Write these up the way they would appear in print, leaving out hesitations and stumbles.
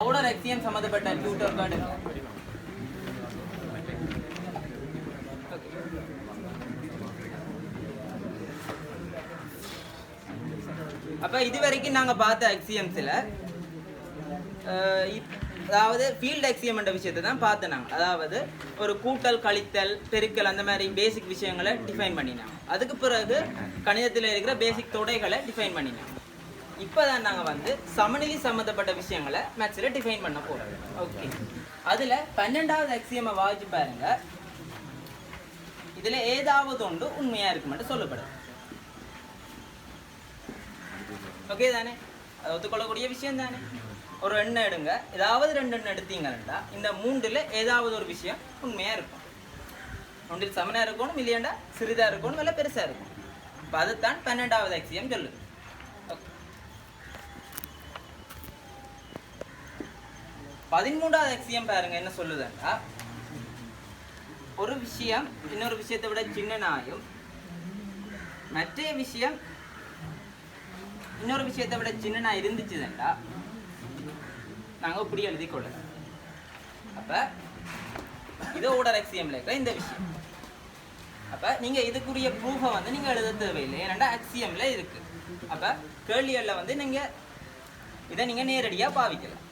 Order axiom சம்பந்தப்பட்ட tutor card அப்ப இதுவரைக்கும் நாங்க பார்த்த axiomsல அதாவது ஃபீல்ட் axiom என்ற விஷயத்தை தான் பார்த்தோம் நாங்க. அதாவது ஒரு கூட்டல் கழித்தல் பெருக்கல் அந்த மாதிரி பேசிக் விஷயங்களை டிஃபைன் பண்ணினாங்க. அதுக்கு பிறகு கணிதத்தில் இருக்கிற பேசிக் தொடைகளை டிஃபைன் பண்ணினாங்க. இப்போதான் நாங்கள் வந்து சமநிலை சம்மந்தப்பட்ட விஷயங்களை மேக்ஸில் டிஃபைன் பண்ண போகிறோம். ஓகே, அதில் 12வது அக்சியமை வாசிச்சு பாருங்க. இதில் ஏதாவது ஒன்று உண்மையாக இருக்குமென்று சொல்லப்படுது. ஓகே தானே? அதை ஒத்துக்கொள்ளக்கூடிய விஷயம் தானே? ஒரு எண்ணெய் எடுங்க, ஏதாவது 2 எண்ணெய் எடுத்தீங்கன்னா இந்த 3ல் ஏதாவது ஒரு விஷயம் உண்மையாக இருக்கும். ஒன்றில் சமனாக இருக்கணும், இல்லையாண்டா சிறிதாக இருக்கணும், இல்லை பெருசாக இருக்கும். இப்போ அதுதான் 12வது அக்சியம் சொல்லுது. 13வது அக்சியம் பாருங்க என்ன சொல்லுதுன்னா, ஒரு விஷயம் இன்னொரு விஷயத்தை விட சின்னனாயும் மற்ற விஷயம் இன்னொரு விஷயத்தை விட சின்னனா இருந்துச்சுன்னா நாங்கள் இப்படி எழுதி கொள்ளலாம். அப்ப இதோட அக்சியம்ல இருக்கிற இந்த விஷயம், அப்ப நீங்க இதுக்குரிய ப்ரூஃபை வந்து நீங்க எழுத தேவையில்லை, ஏன்னா அக்சியம்ல இருக்கு. அப்ப கேள்விகள்ல வந்து நீங்க இதை நீங்க நேரடியா பாவிக்கலாம்.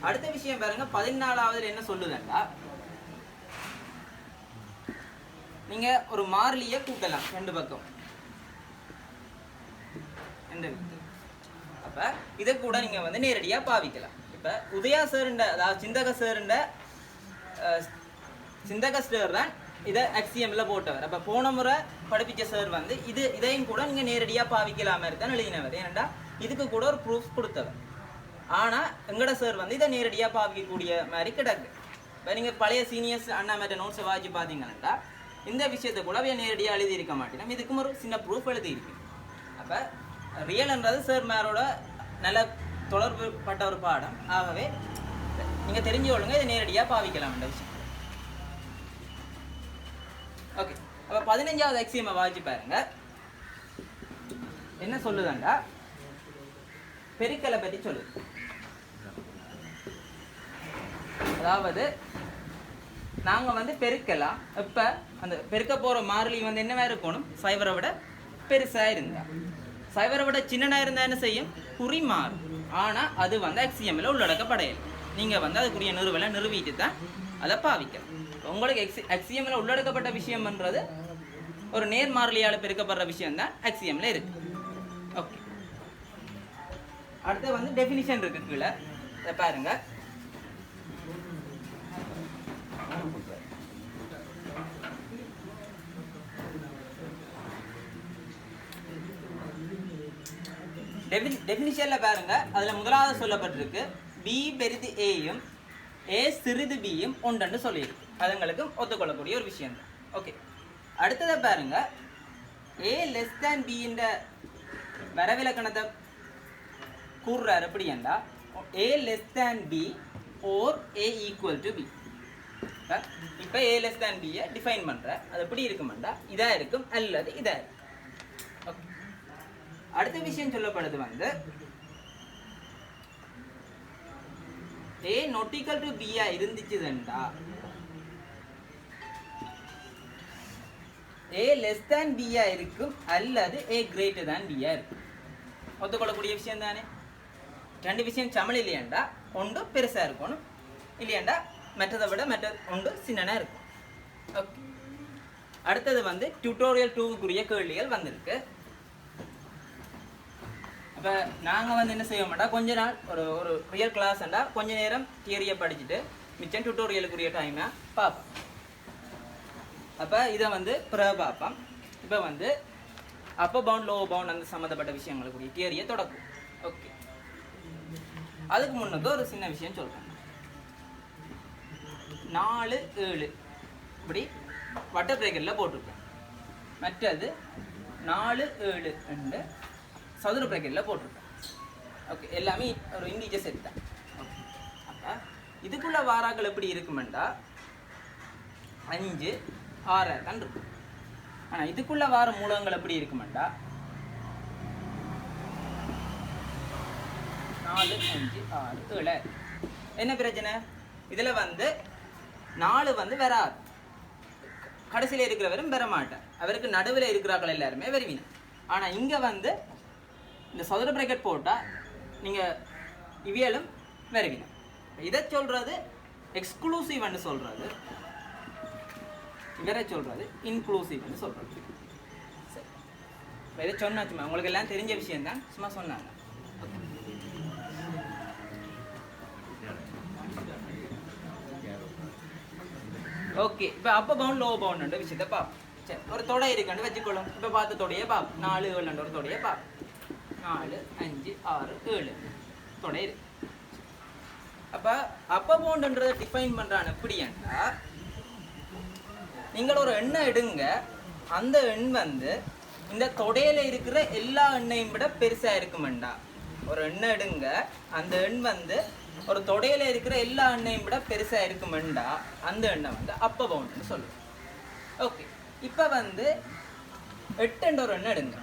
அடுத்த விஷயம் பாருங்க, 14வது என்ன சொல்லுதுன்னா, நீங்க ஒரு மாறிலியை கூட்டலாம் 2 பக்கம். அப்ப இதை கூட நீங்க வந்து நேரடியா பாவிக்கலாம். இப்ப உதயா சார்ண்ட அதாவது சிந்தக சார்ண்ட சிந்தக சார் தான் இதை அக்சியம்ல போட்டவர். அப்ப போன முறை படிப்பிச்ச சார் வந்து இதையும் கூட நீங்க நேரடியா பாவிக்கலாம் மாதிரி தான் எழுதினவர். ஏன்னா இதுக்கு கூட ஒரு ப்ரூஃப் கொடுத்தவர். ஆனால் எங்கட சார் வந்து இதை நேரடியாக பாவிக்கக்கூடிய மாதிரி கிடக்கு. இப்போ நீங்கள் பழைய சீனியர்ஸ் அண்ணா மேட்ட நோட்ஸை வாங்கி பார்த்தீங்கன்னா இந்த விஷயத்தை கூட நேரடியாக எழுதியிருக்க மாட்டேன். இதுக்கும் ஒரு சின்ன ப்ரூஃப் எழுதியிருக்கு. அப்போ ரியல்ன்றது சார் மேரோட நல்ல தொடர்பு பட்ட ஒரு பாடம். ஆகவே நீங்கள் தெரிஞ்சு கொள்ளுங்க, இதை நேரடியாக பாவிக்கலாம் இந்த விஷயம். ஓகே, அப்போ 15வது அக்சியமை வாங்கி பாருங்க என்ன சொல்லுதாண்டா, பெருக்கலை பற்றி சொல்லுது. அதாவது நாங்க வந்து பெருக்கலாம். இப்ப அந்த பெருக்க போற மாறிலி வந்து என்னவா இருக்கணும், 0 விட பெருசா இருந்தா. 0 விட சின்னனா இருந்தா என்ன செய்யும், குறி மாறும். ஆனா அது வந்து அக்சியம்ல உள்ளடக்கப்படையல. நீங்க வந்து அதுக்குரிய நிறுவலை நிறுவிட்டு தான் அதை பாவிக்கலாம். உங்களுக்கு அக்சியம்ல உள்ளடக்கப்பட்ட விஷயம்ன்றது ஒரு நேர் மாறிலியால பெருக்கப்படுற விஷயம் தான் அக்சியம்ல இருக்கு. ஓகே, அடுத்து வந்து டெஃபினிஷன் இருக்கு கீழே, இதை பாருங்க. டெஃபினிஷன்ல பாருங்க, அதுல முதலாவது சொல்லப்பட்டிருக்கு பி பெரிது ஏயும் ஏ சிறிது பியும் ஒன்று சொல்லியிருக்கு. அதுங்களுக்கு ஒத்துக்கொள்ளக்கூடிய ஒரு விஷயம் தான். ஓகே, அடுத்ததை பாருங்க, ஏ லெஸ் தேன் பி என்ற வரவிலக்கணத்தை கூறுறாரு. எப்படி என்றா A less than B or A equal to B. இப்போ ஏ லெஸ் தேன் பியை டிஃபைன் பண்ற, அது எப்படி இருக்குமெண்டா இதா இருக்கும் அல்லது இதா இருக்கும். ஓகே, அடுத்த விஷயம் சொல்லப்படுது வந்து ஏ நாட் ஈக்குவல் டு பியா இருந்துச்சுதுண்டா ஏ லெஸ் தேன் பியா இருக்கும் அல்லது ஏ கிரேட்டர் தேன் பியா இருக்கும். ஒத்துக்கொள்ளக்கூடிய விஷயம் தானே? 2 விஷயம் சமல் இல்லையாண்டா ஒன்று பெருசா இருக்கணும், இல்லையாண்டா மற்றதை விட ஒன்று சின்னனா இருக்கும். ஓகே, அடுத்தது வந்து டியூட்டோரியல் 2க்குரிய கேள்விகள் வந்திருக்கு. அப்போ நாங்கள் வந்து என்ன செய்ய மாட்டோம், கொஞ்ச நாள் ஒரு ரியல் கிளாஸ்ண்டா கொஞ்ச நேரம் தியரியை படிச்சுட்டு மிச்சம் டியூட்டோரியலுக்குரிய டைமை பார்ப்போம். அப்போ இதை வந்து பிறகு பார்ப்போம். இப்போ வந்து அப்பர் பவுண்ட் லோவர் பவுண்ட் அந்த சம்மந்தப்பட்ட விஷயங்களுக்குரிய தியரியை தொடக்கும். ஓகே, அதுக்கு முன்னுக்கு ஒரு சின்ன விஷயம் சொல்கிறேன். 4 7 இப்படி வட்ட பிரேக்கெட்டில் போட்டிருக்கேன். மற்றது 4 7 ரெண்டு சதுர பிரேக்கெட்டில் போட்டிருக்கேன். ஓகே, எல்லாமே ஒரு இண்டீஜர் செட் தான். ஓகே, அப்போ இதுக்குள்ள வாராக்கள் எப்படி இருக்குமெண்டா 5 6 தான் இருக்கும். ஆனால் இதுக்குள்ள வார மூலங்கள் எப்படி இருக்குமெண்டா 4 5 6 7. என்ன பிரச்சனை? இதில் வந்து 4 வந்து வராது, கடைசியில் இருக்கிறவரும் பெற மாட்டார், அவருக்கு நடுவில் இருக்கிறார்கள் எல்லாருமே வருவீங்க. ஆனால் இங்கே வந்து இந்த சதுர பிரேக்கெட் போட்டால் நீங்கள் இவியலும் வருவீங்க. இதை சொல்கிறது எக்ஸ்க்ளூசிவ்னு சொல்கிறது, இவரை சொல்கிறது இன்க்ளூசிவ்னு சொல்கிறது. சரி, இதை சொன்னாச்சுமா உங்களுக்கு எல்லாம் தெரிஞ்ச விஷயம்தான், சும்மா சொன்னாங்க. ஓகே, இப்போ அப்போ பவுண்ட் லோ பவுண்ட் விஷயத்தை பார்ப்போம். சரி, ஒரு தொடை இருக்குன்னு வச்சுக்கொள்ளும். இப்போ பார்த்த தொடையை பார்ப்போம். 4 7 ஒரு தொடையை பார்ப்போம். 4 5 6 7 தொடை இருக்கு. அப்போ பவுண்டுன்றதை டிஃபைன் பண்ணுறான் எப்படின்னா, நீங்கள் ஒரு எண்ணை எடுங்க, அந்த எண் வந்து இந்த தொடையில இருக்கிற எல்லா எண்ணையும் விட பெருசாக இருக்குமெண்டா. ஒரு எண்ணை எடுங்க, அந்த எண் வந்து ஒரு தொடையில இருக்கிற எல்லா எண்ணையும் விட பெருசாக இருக்குமெண்டா, அந்த எண்ணை வந்து அப்போ பவுண்டுன்னு சொல்லுவோம். ஓகே, இப்போ வந்து 8 ஒரு எண்ணை எடுங்க,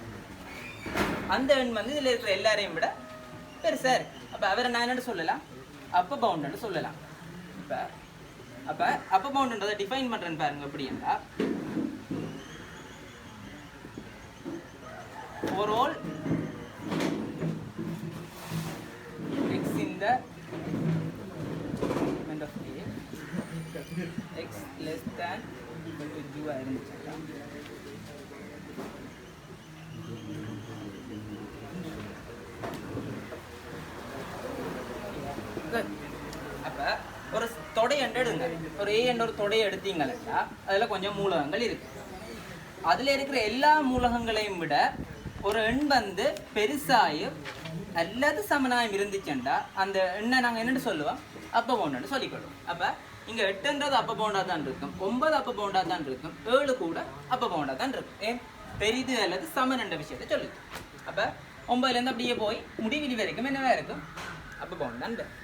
அந்த எண் வந்து இதில் இருக்கிற எல்லாரையும் விட பெருசாக இருக்கு. அப்போ அவரை நான் என்னன்னு சொல்லலாம்? அப்போ பவுண்டுன்னு சொல்லலாம். அப்போ அப்போ பவுண்டுன்றதை டிஃபைன் பண்ணுறேன்னு பாருங்க எப்படின்னா, for all x in the element of A, x less than equal to 0 இருந்துச்சுன்னா அப்போ ஒரு தொடை எடுங்க, ஒரு A என்ற ஒரு தொடையை எடுத்தீங்கன்னா அதில் கொஞ்சம் மூலகங்கள் இருக்கு. அதில் இருக்கிற எல்லா மூலகங்களையும் விட ஒரு எண் வந்து பெருசாயும் அல்லது சமனாயும் இருந்துச்சுண்டா அந்த எண்ணை நாங்கள் என்னென்னு சொல்லுவோம்? அப்போ பவுண்டுன்னு சொல்லிக்கொள்வோம். அப்போ இங்கே 8ன்றது அப்போ பவுண்டாக தான் இருக்கும், 9 அப்போ பவுண்டாக தான் இருக்கும், 7 கூட அப்போ பவுண்டாக தான் இருக்கும். ஏன்? பெரிது அல்லது சமன் என்ற விஷயத்தை சொல்லுது. அப்போ 9லேருந்து அப்படியே போய் முடிவிலி வரைக்கும் என்னவா இருக்கும்? அப்போ பவுண்ட் தான்.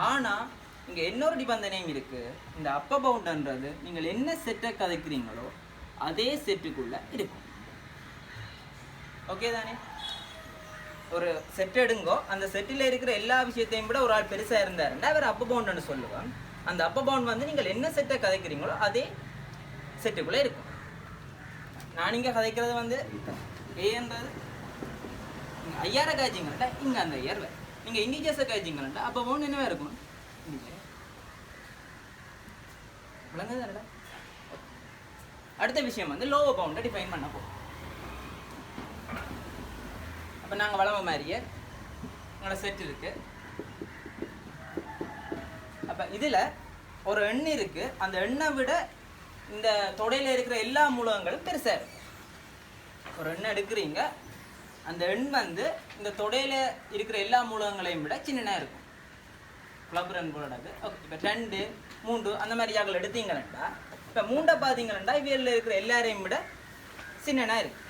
ஆனால் இங்கே இன்னொரு நிபந்தனையும் இருக்குது. இந்த அப்போ பவுண்டுன்றது நீங்கள் என்ன செட்டை கதைக்கிறீங்களோ அதே செட்டுக்குள்ளே இருக்கும். ஓகே தானே? ஒரு செட் எடுங்கோ, அந்த செட்டில் இருக்கிற எல்லா விஷயத்தையும் விட ஒரு ஆள் பெருசாக இருந்தாருன்னா அவர் அப்போ பவுண்டுன்னு சொல்லுவான். அந்த அப்போ பவுண்ட் வந்து நீங்கள் என்ன செட்டை கதைக்கிறீங்களோ அதே செட்டுக்குள்ளே இருக்கும். நான் இங்கே கதைக்கிறது வந்து ஏன்றது நீங்கள் 5000 காய்ச்சிங்களா, இங்கே அந்த 5000 நீங்கள் இண்டிஜர்ஸை காய்ச்சிங்களா, அப்போ பவுண்ட் என்னவா இருக்கும்? விளங்குதாடா? அடுத்த விஷயம் வந்து லோவர் பவுண்டை டிஃபைன் பண்ண போகும். அப்போ நாங்கள் வளமை மாதிரியே எங்களோட செட் இருக்கு. அப்போ இதில் ஒரு எண் இருக்கு, அந்த எண்ணை விட இந்த தொடையில் இருக்கிற எல்லா மூலகங்களும் பெருசாக இருக்கு. ஒரு எண்ணை எடுக்கிறீங்க, அந்த எண் வந்து இந்த தொடையில் இருக்கிற எல்லா மூலகங்களையும் விட சின்னதாக இருக்கும். கிளப்ரன் போலடாது. ஓகே, இப்போ 2 3 அந்த மாதிரி ஜாக்கள் எடுத்தீங்கன்னா, இப்போ 3 பார்த்தீங்கன்னா இவையில் இருக்கிற எல்லாரையும் விட சின்னனாக இருக்கு.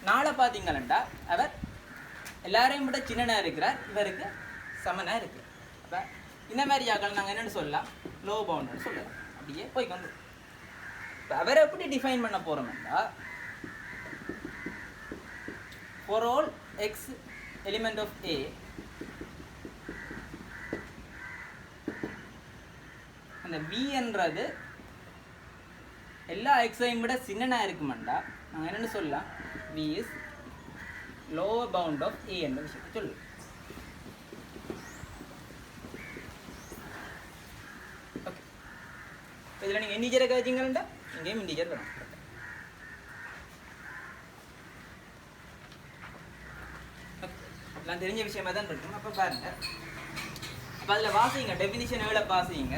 4 பார்த்தீங்கன்னா அவர் எல்லாரையும் விட சின்னனாக இருக்கிறார், இவருக்கு சமனாக இருக்கு. அப்போ இந்த மாதிரி ஜாக்கள் நாங்கள் என்னென்னு சொல்லலாம்? லோ பவுண்டுன்னு சொல்லலாம். அப்படியே போய் கொண்டு இப்போ அவரை எப்படி டிஃபைன் பண்ண போகிறோம்னா, for all x element of A அந்த B என்றது எல்லா எக்ஸையும் விட சின்னனாக இருக்குமெண்டா நாங்கள் என்னென்னு சொல்லலாம்? V is lower bound of A என்ற விஷயத்தை சொல்லுவோம். ஓகே, இதில் நீங்கள் இண்டிஜரை காய்ச்சிங்கன்னா இங்கேயும் இண்டிஜர் வரும். எல்லாம் தெரிஞ்ச விஷயமா தான் இருக்கும். அப்போ பாருங்க, அப்போ அதில் வாசிங்க டெஃபினிஷன் எவ்வளோ வாசிங்க.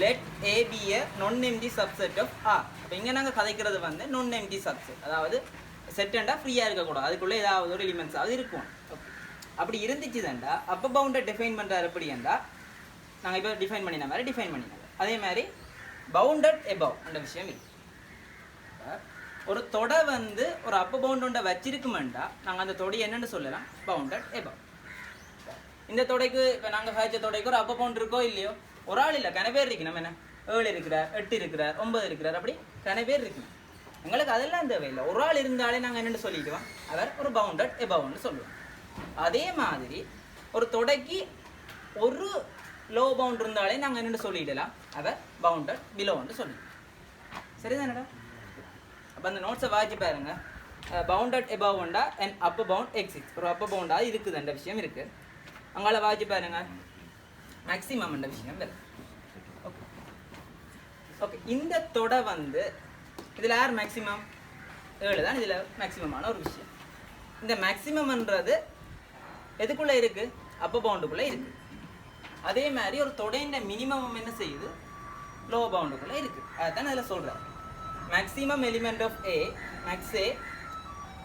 let A be a non-empty subset of R. அப்போ இங்கே நாங்கள் கதைக்கிறது வந்து non-empty subset, அதாவது செட்டண்டா ஃப்ரீயாக இருக்கக்கூடாது, அதுக்குள்ளே ஏதாவது ஒரு எலிமெண்ட்ஸாவது இருக்கும். ஓகே, அப்படி இருந்துச்சு தான்டா அப்போ பவுண்டை டிஃபைன் பண்ணுறாரு. எப்படின்னா நாங்கள் இப்போ டிஃபைன் பண்ணின மாதிரி டிஃபைன் பண்ணினாங்க. அதே மாதிரி பவுண்டட் எபவ் அந்த விஷயம் இல்லை. ஒரு தொடை வந்து ஒரு அப்போ பவுண்டை வச்சிருக்குமெண்டா நாங்கள் அந்த தொடை என்னென்னு சொல்லலாம்? Bounded above. இந்த தொடைக்கு இப்போ நாங்கள் காய்ச்ச தொடைக்கு ஒரு அப்போ பவுண்ட் இருக்கோ இல்லையோ, ஒரு ஆள் இல்லை, கன பேர் இருக்கு. நம்ம என்ன 7 இருக்கிறார், 8 இருக்கிறார், 9 இருக்கிறார், அப்படி கன பேர் இருக்கணும். எங்களுக்கு அதெல்லாம் தேவையில்லை, ஒரு ஆள் இருந்தாலே நாங்கள் என்னென்னு சொல்லிடுவோம்? அவர் ஒரு பவுண்டட் எபவ்னு சொல்லுவோம். அதே மாதிரி ஒரு தொடைக்கு ஒரு லோ பவுண்ட் இருந்தாலே நாங்கள் என்னென்னு சொல்லிடலாம், அதை பவுண்டட் பிலோன்னு சொல்லி. சரிதானடா? அப்போ அந்த நோட்ஸை வாட்சி பாருங்க. பவுண்டட் எபவ் உண்டா அண்ட் அப்பர் பவுண்ட் எக்ஸிட்ஸ். ஒரு அப்பர் பவுண்டாக இருக்குது அந்த விஷயம் இருக்குது. அங்கால வாட்சி பாருங்க, மேக்ஸிமம் என்ற விஷயம் வருது. Okay okay. இந்த தொடை வந்து இதில் யார் மேக்ஸிமம்? 7 தான் இதில் மேக்ஸிமமான ஒரு விஷயம். இந்த மேக்ஸிமம்ன்றது எதுக்குள்ளே இருக்குது? அப்பர் பவுண்டுக்குள்ளே இருக்குது. அதே மாதிரி ஒரு தொடையின் மினிமம் என்ன செய்யுது? லோ பவுண்டுக்குள்ளே இருக்குது. அதுதான் அதில் சொல்கிறேன். Maximum element of A max A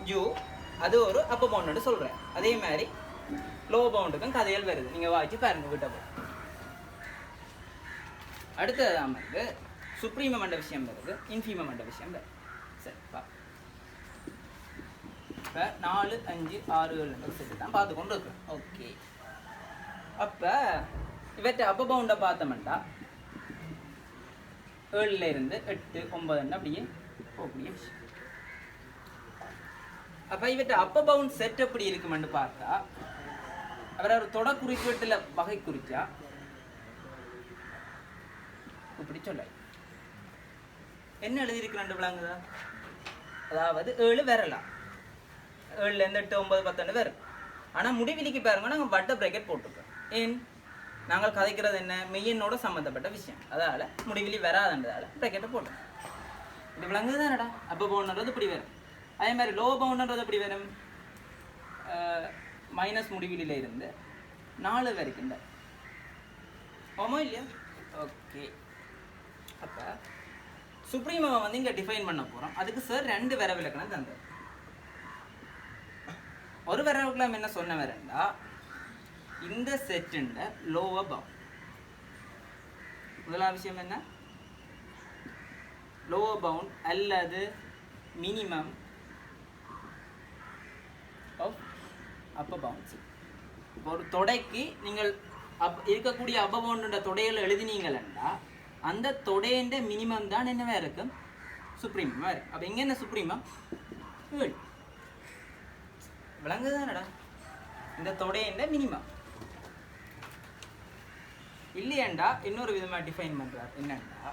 ஜூ அது ஒரு அப்பர் பவுண்டுன்னு சொல்கிறேன். அதே மாதிரி லோ பவுண்டுக்கும் கதைகள் வருது. நீங்கள் வாய்ச்சி பாருங்க விட்ட போய். அடுத்தது வந்து சுப்ரீமம் என்ற விஷயம் வருது, இன்ஃபீமம் என்ற விஷயம் வருது. சரி பா. இப்போ 4, 5, 6, 7 செட்டு தான் பார்த்து கொண்டு இருக்கிறோம். ஓகே. அப்போ இவற்றை அப்பர் பவுண்டை பார்த்தோம்னா 7ல் இருந்து 8, 9 அப்படியே போகக்கூடிய விஷயம். அப்போ இவற்றை அப்பர் பவுண்ட் செட் எப்படி இருக்குமென்னு பார்த்தா, அவரை ஒரு தொட குறிப்பீட்டில் வகை குறிச்சா இப்படி சொல்ல என்ன எழுதியிருக்கிறாண்டு விளங்குதா? அதாவது 7 வரலாம், 7லேருந்து 8, 9, 10 வரும். ஆனால் முடிவிலிக்கு பாருங்க நாங்கள் வட்ட பிரேக்கெட் போட்டிருக்கோம். ஏன்? நாங்கள் கதைக்கிறது என்ன? மெய்யனோட சம்மந்தப்பட்ட விஷயம். அதால் முடிவிலி வராதுன்றதால பிரேக்கெட்டை போட்டோம். இது விளங்குதானடா? அப்போ பவுண்டுன்றது இப்படி வரும். அதே மாதிரி லோ பவுண்டுன்றது எப்படி வரும்? மைனஸ் முடிவிலியில் இருந்து 4 வரைக்கும். ஆமா இல்லையா? ஓகே. அப்போ சுப்ரீமவை வந்து இங்கே டிஃபைன் பண்ண போகிறோம். அதுக்கு சார் 2 வரவிலக்கணம் தந்தார். ஒரு வரவிலக்கணம் என்ன சொன்ன வரண்டா, இந்த செட்டுண்ட லோவர் பவுண்ட். முதலாவது விஷயம் என்ன? லோவர் பவுண்ட் அல்லது மினிமம் ஆஃப் அப்பர் பவுண்ட். இப்போ ஒரு தொடைக்கு நீங்கள் இருக்கக்கூடிய அப்பர் பவுண்டுன்ற தொடையில் எழுதினீங்களா, அந்த தொடையின் மினிமம் தான் என்னவா இருக்கும்? சுப்ரீமம் இருக்கும். அப்போ எங்கே என்ன சுப்ரீமம்? விளங்குதானடா? இந்த தொடையின் மினிமம் இல்லையாண்டா இன்னொரு விதமாக டிஃபைன் பண்ணுறார். என்னண்டா,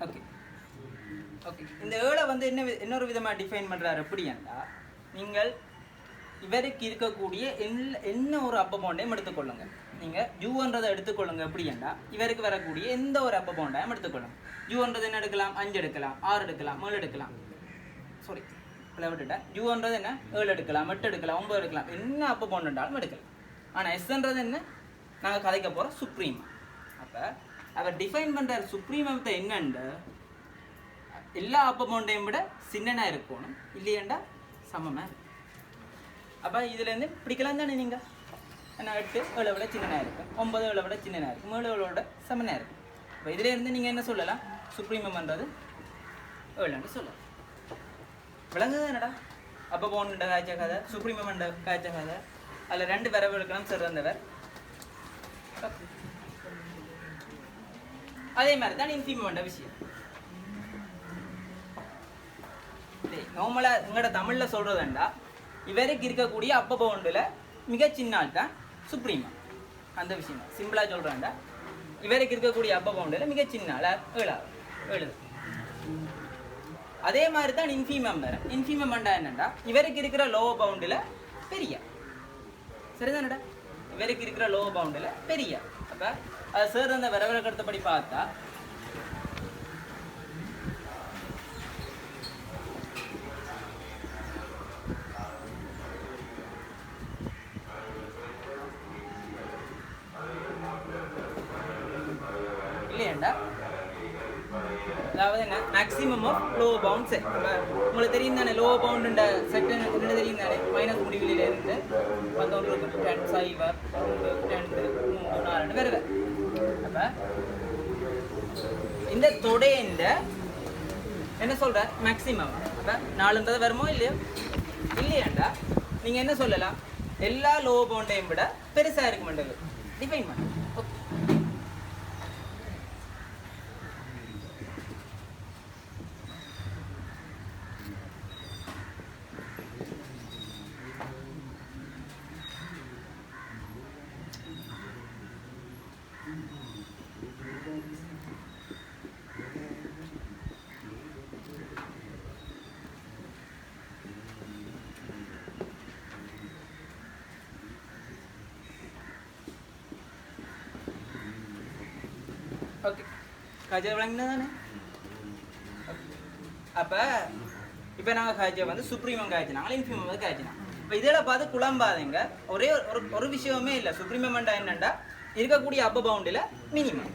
ஓகே ஓகே. இந்த 7 வந்து இன்னொரு விதமாக டிஃபைன் பண்ணுறாரு. எப்படின்னா, நீங்கள் இவருக்கு இருக்கக்கூடிய என்ன ஒரு அப்பர் பவுண்டையும் எடுத்துக்கொள்ளுங்க. நீங்கள் ஜூன்றதை எடுத்துக்கொள்ளுங்க. எப்படின்னா, இவருக்கு வரக்கூடிய எந்த ஒரு அப்பர் பவுண்டையும் எடுத்துக்கொள்ளுங்க. ஜூன்றது என்ன எடுக்கலாம்? 5 எடுக்கலாம், 6 எடுக்கலாம், 7 எடுக்கலாம். சாரி இல்லை விட்டுட்டேன். ஜூன்றது என்ன? 7 எடுக்கலாம், 8 எடுக்கலாம், 9 எடுக்கலாம். என்ன அப்பர் பவுண்ட் இருந்தாலும் எடுக்கலாம். ஆனால் எஸ்ன்றது என்ன? நாங்கள் கதைக்க போகிறோம் சுப்ரீம். அப்போ அவர் டிஃபைன் பண்ணுற சுப்ரீமத்தை என்னண்டு, எல்லா அப்பர் பவுண்டையும் விட சின்னனா இருக்கணும், இல்லையாண்டா சமமாக. அப்போ இதுலேருந்து பிடிக்கலாம் தானே நீங்கள்? ஏன்னா 8 7 விட சின்னனாக இருக்கும், 9 7 விட சின்னனாக இருக்கும், 7 7 விட சமனாக இருக்கும். அப்போ இதுலேருந்து நீங்கள் என்ன சொல்லலாம்? சுப்ரீமம்ன்றது 7ன்னு சொல்லலாம். விளங்குது என்னடா? அப்பர் பவுண்ட் காய்ச்ச கதை, சுப்ரீமம் காய்ச்ச கதை. அதில் 2 வரவு இருக்கணும் சிறந்தவர். அதே மாதிரி தான் இன்ஃபீமம் விஷயம். நார்மலாக எங்களோட தமிழில் சொல்கிறதுண்டா, இவருக்கு இருக்கக்கூடிய அப்பர் பவுண்டில் மிக சின்ன ஆள் தான் சுப்ரீமம். அந்த விஷயம் சிம்பிளாக சொல்கிறாண்டா, இவருக்கு இருக்கக்கூடிய அப்பர் பவுண்டில் மிக சின்ன ஆள் 7. அதே மாதிரி தான் இன்ஃபீமம் வேறு. இன்ஃபீமம் என்னண்டா, இவருக்கு இருக்கிற லோவர் பவுண்டில் பெரிய. சரிதானடா? இவருக்கு இருக்கிற லோவர் பவுண்டில் பெரிய. அப்போ அது சார் அந்த வரவிலக்கணத்தைப்படி பார்த்தா இல்லையாண்டா, அதாவது என்ன? Maximum maximum of low bound set. உங்களுக்கு தெரியும் தானே லோ பவுண்ட் செட் என்ன தெரியும் தானே, மைனஸ் முடிவிலில் இருந்து 11 இருக்கும், 10 சைவர் 2 3 4 வருது. அப்போ இந்த தொடையண்ட என்ன சொல்ற மேக்ஸிமம். அப்போ 4 வருமோ இல்லையோ, இல்லையாண்டா நீங்கள் என்ன சொல்லலாம், எல்லா லோ பவுண்டையும் விட பெருசாக இருக்குமென்றது டிஃபைன் பண்ண. ஓகே, காய்ச்சல் விளங்கினா தானே. அப்போ இப்போ நாங்கள் காய்ச்சல் வந்து சுப்ரீமம் காய்ச்சினாங்க, இன்ஃபிமம் வந்து காய்ச்சினாங்க. இப்போ இதில் பார்த்து குழம்பாதீங்க, ஒரே ஒரு விஷயமே இல்லை. சுப்ரீமம்ண்டா என்னண்டா இருக்கக்கூடிய அப்பர் பவுண்டில் மினிமம்,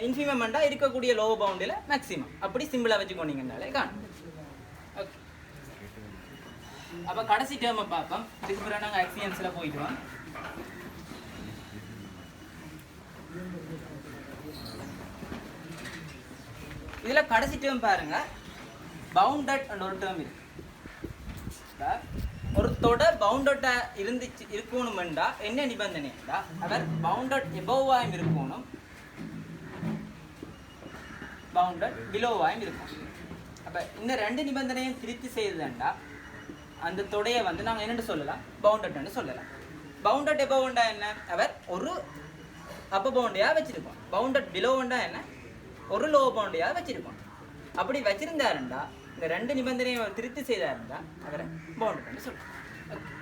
இன்ஃபிமம்ண்டா இருக்கக்கூடிய லோ பவுண்டில் மேக்ஸிமம். அப்படி சிம்பிளாக வச்சுக்கோனீங்கன்னாலே காணும். ஓகே, அப்போ கடைசி டேர்மை பார்ப்போம். இதுக்கு பிறகு நாங்கள் எக்ஸ்பீரியன்ஸில் போயிடுவோம். இதில் கடைசி டேர்ம் பாருங்க, பவுண்டட் ஒரு டேர்ம் இருக்கு. ஒரு தொடை பவுண்டட்டா இருக்கணும்டா என்ன நிபந்தனைடா, அவர் பவுண்டட் எபோவாயும் இருக்கணும், பவுண்டட் பிலோவாயும் இருக்கணும். அப்போ இந்த 2 நிபந்தனையும் திருப்தி செய்யுதுண்டா அந்த தொடையை வந்து நாங்கள் என்னென்னு சொல்லலாம், பவுண்டட்னு சொல்லலாம். பவுண்டட் எபோவண்டா என்ன, அவர் ஒரு அப்பர் பவுண்டையாக வச்சிருக்கோம். பவுண்டட் பிலோவண்டா என்ன, ஒரு லோ பவுண்டையாக வச்சிருக்கோம். அப்படி வச்சிருந்தாருண்டா இந்த 2 நிபந்தனையை திருப்தி செய்தாருண்டா அவரை பவுண்டட்னு சொல்லுவோம்.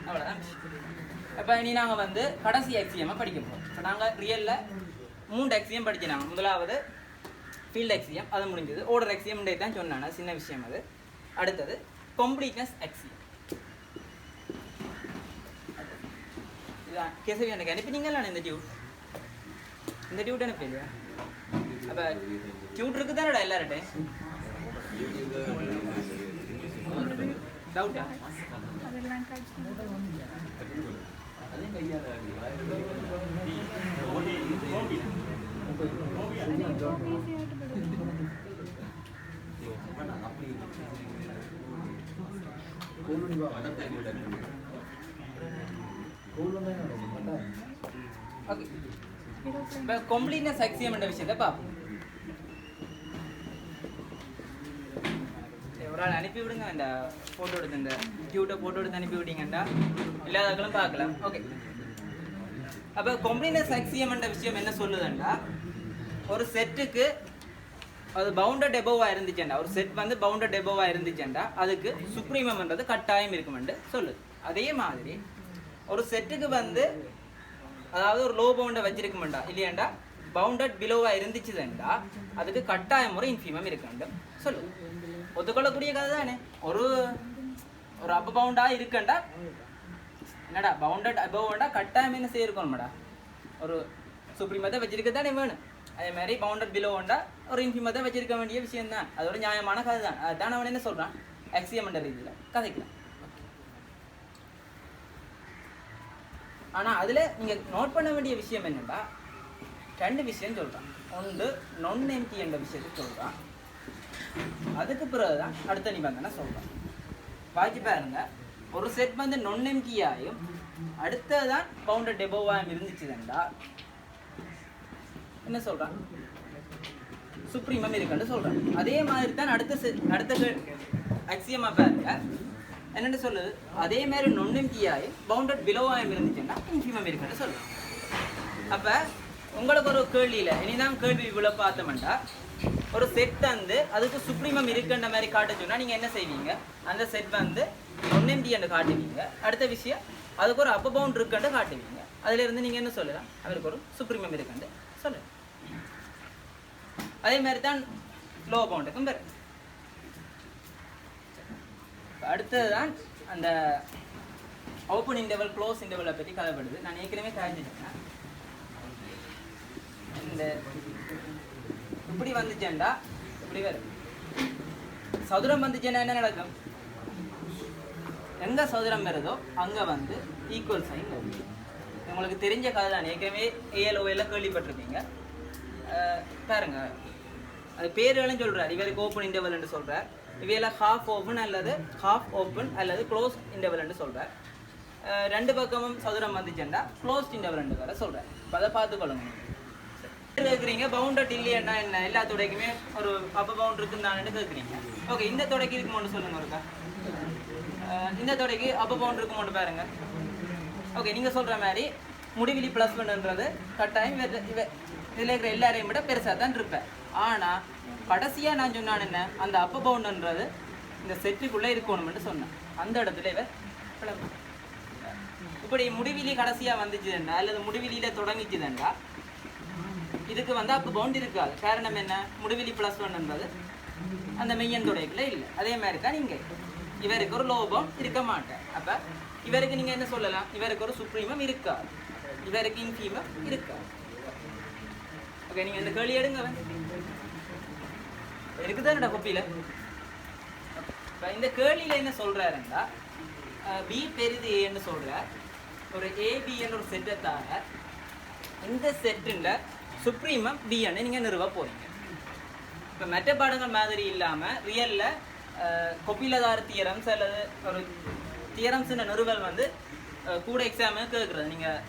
அவ்வளோதான். இப்போ இனி நாங்கள் வந்து கடைசி எக்ஸியமாக படிக்க போகிறோம். இப்போ நாங்கள் ரியலில் 3 எக்ஸியம் படிச்சினாங்க. முதலாவது ஃபீல்டு எக்ஸியம், அது முடிஞ்சது. ஓர்டர் எக்ஸியம் தான் சொன்னாங்க, சின்ன விஷயம் அது. அடுத்தது கம்ப்ளீட்னஸ் எக்ஸியம். இதுதான் கேசவி எனக்கு அனுப்பினீங்களா இந்த டியூட் அனுப்பி இல்லையா? அப்போ டியூட் இருக்குது தானடா எல்லார்ட்டையும். டவுட்டா? ஓகே, இப்போ கம்ப்ளீட்னஸ் எக்ஸியம் என்ற விஷயத்தை பார்ப்போம். ஒரு ஆள் அனுப்பி விடுங்க, இந்த ஃபோட்டோ எடுத்து இந்த டியூட்டை ஃபோட்டோ எடுத்து அனுப்பி விட்டீங்கண்டா இல்லாதவங்களும் பார்க்கலாம். ஓகே, அப்போ கம்ப்ளீட்னஸ் எக்ஸியம் என்ற விஷயம் என்ன சொல்லுதுண்டா, ஒரு செட்டுக்கு அது பவுண்டட் எபோவாக இருந்துச்சுண்டா, ஒரு செட் வந்து பவுண்டட் எபோவாக இருந்துச்சுண்டா அதுக்கு சுப்ரீமம்ன்றது கட்டாயம் இருக்குமென்று சொல்லுது. அதே மாதிரி ஒரு செட்டுக்கு வந்து அதாவது ஒரு லோ பவுண்டை வச்சிருக்குமெண்டா இல்லையாண்டா பவுண்டட் பிலோவாக இருந்துச்சுதுண்டா அதுக்கு கட்டாயம் ஒரு இன்ஃபிமம் இருக்குண்டு சொல்லுது. ஒத்துக்கொள்ளக்கூடிய கதை தானே. ஒரு அப்பர் பவுண்டாக இருக்கண்டா என்னடா பவுண்டட் அபோவ்ண்டா கட்டாயம் என்ன செய்யிருக்கணும்டா ஒரு சுப்ரீமத்தை வச்சிருக்க தானே வேணும். அதே மாதிரி பவுண்டட் பிலோவண்டா ஒரு இன்ஃபிமத்தை வச்சிருக்க வேண்டிய விஷயம் தான். அது ஒரு நியாயமான கதை தான். அதுதான் அவன் என்ன சொல்கிறான், எக்ஸியம் என்ற ரீதியில் கதைக்கலாம். ஆனால் அதில் நீங்கள் நோட் பண்ண வேண்டிய விஷயம் என்னென்னா 2 விஷயம் சொல்கிறான். ஒன்று நான் எம்டி என்ற விஷயத்தை சொல்கிறான், அதுக்கு பிறகுதான் அடுத்த நிபந்தனை சொல்கிறான். வாய்ச்சி பாருங்க, ஒரு செட் வந்து நான் எம்டியாயும் அடுத்ததான் பவுண்டட் எபோவாயும் இருந்துச்சுதுண்டா என்ன சொல்கிறான், சுப்ரீமம் இருக்குன்னு சொல்கிறான். அதே மாதிரி தான் அடுத்த அக்சியமாக பாருங்க என்னென்னு சொல்லுது, அதே மாதிரி நான் எம்டியாயும் பவுண்டட் பிலோவாயும் இருந்துச்சுன்னா இன்ஃபிமம் இருக்குன்னு சொல்கிறான். அப்போ உங்களுக்கு ஒரு கேள்வியில் இனிதான் கேள்வி இவ்வளோ பார்த்தோம்னா ஒரு செட் வந்து அதுக்கு சுப்ரீமம் இருக்குன்ற மாதிரி காட்ட சொன்னால் நீங்கள் என்ன செய்வீங்க, அந்த செட் வந்து நான் எம்டின்னு காட்டுவீங்க. அடுத்த விஷயம் அதுக்கு ஒரு அப்பர் பவுண்ட் இருக்குன்னு காட்டுவீங்க. அதிலிருந்து நீங்கள் என்ன சொல்லலாம், அவருக்கு ஒரு சுப்ரீமம் இருக்குன்னு சொல்லலாம். அதே மாதிரி தான் லோ பவுண்டுக்கும் பெரு. அடுத்தது தான் அந்த ஓப்பன் இன்டர்வல் க்ளோஸ் இன்டர்வலை பற்றி கதைப்படுது. நான் ஏற்கனவே காய்ச்சிட்டேன். இந்த இப்படி வந்துச்சேன்டா இப்படி வரும், சதுரம் வந்துச்சுன்னா என்ன நடக்கும்? எங்கே சதுரம் வருதோ அங்கே வந்து ஈக்குவல் சைன் வரும். உங்களுக்கு தெரிஞ்ச கதை தான், ஏற்கனவே ஏஎல்ஓவில் கேள்விப்பட்டிருப்பீங்க. பாருங்க, அது பேர்களும் சொல்கிறார். இவருக்கு ஓப்பன் இன்டர்வல்னு சொல்கிறார், இவையெல்லாம் ஹாஃப் ஓப்பன் அல்லது ஹாஃப் ஓப்பன் அல்லது க்ளோஸ் இன்டர்வல்னு சொல்கிறார். ரெண்டு பக்கமும் சதுரம் வந்துச்சுன்னா க்ளோஸ்ட் இன்டர்வல்னு வேறு சொல்கிறார். இப்போ அதை பார்த்துக்கொள்ளுங்க. கேட்குறீங்க பவுண்டட் இல்லையா என்ன, எல்லா தொடைக்குமே ஒரு அப்போ பவுண்ட் இருக்குன்னு கேட்குறீங்க. ஓகே, இந்த தொடைக்கு இருக்குமோன்னு சொல்லுங்க ஒருக்கா. இந்த தொடைக்கு அப்போ பவுண்ட் இருக்குமோன்னு பாருங்க. ஓகே, நீங்கள் சொல்கிற மாதிரி முடிவிலி ப்ளஸ் ஒன்றுன்றது கட்டாயம் இதில் இருக்கிற எல்லாரையும் விட பெருசாக தான் இருப்பேன். ஆனால் கடைசியாக நான் சொன்னான் என்ன, அந்த அப்போ பவுண்டுன்றது இந்த செட்டுக்குள்ளே இருக்கணும்னு சொன்னேன். அந்த இடத்துல இவ இப்படி முடிவிலி கடைசியாக வந்துச்சுதுண்டா அல்லது முடிவிலியில் தொடங்கிச்சுதுண்டா இதுக்கு வந்து அப்போ பவுண்ட் இருக்காது. காரணம் என்ன, முடிவிலி ப்ளஸ் ஒன்றுன்றது அந்த மெய்யன் தொடைக்குள்ளே இல்லை. அதே மாதிரி தான் நீங்கள் இவருக்கு ஒரு லோபம் இருக்க மாட்டேன். அப்போ இவருக்கு நீங்கள் என்ன சொல்லலாம், இவருக்கு ஒரு சுப்ரீமம் இருக்காது, இவருக்கு இன்ஃபீமம் இருக்காது. ஓகே, நீங்கள் இந்த கேள்வி எடுங்க. இருக்குதானடா கொப்பியில். இப்போ இந்த கேள்வியில் என்ன சொல்கிறாருன்னா, பி பெரிது ஏன்னு சொல்கிறார். ஒரு ஏபின்னு ஒரு செட்டை தார இந்த செட்டில் சுப்ரீமம் பின்னு நீங்கள் நிறுவ போகிறீங்க. இப்போ மற்ற பாடங்கள் மாதிரி இல்லாமல் ரியலில் கொப்பிலதார தியரம்ஸ் அல்லது ஒரு தியரம்ஸ்ன்ற நிறுவல் வந்து கூட எக்ஸாமு கேட்குறது. நீங்கள்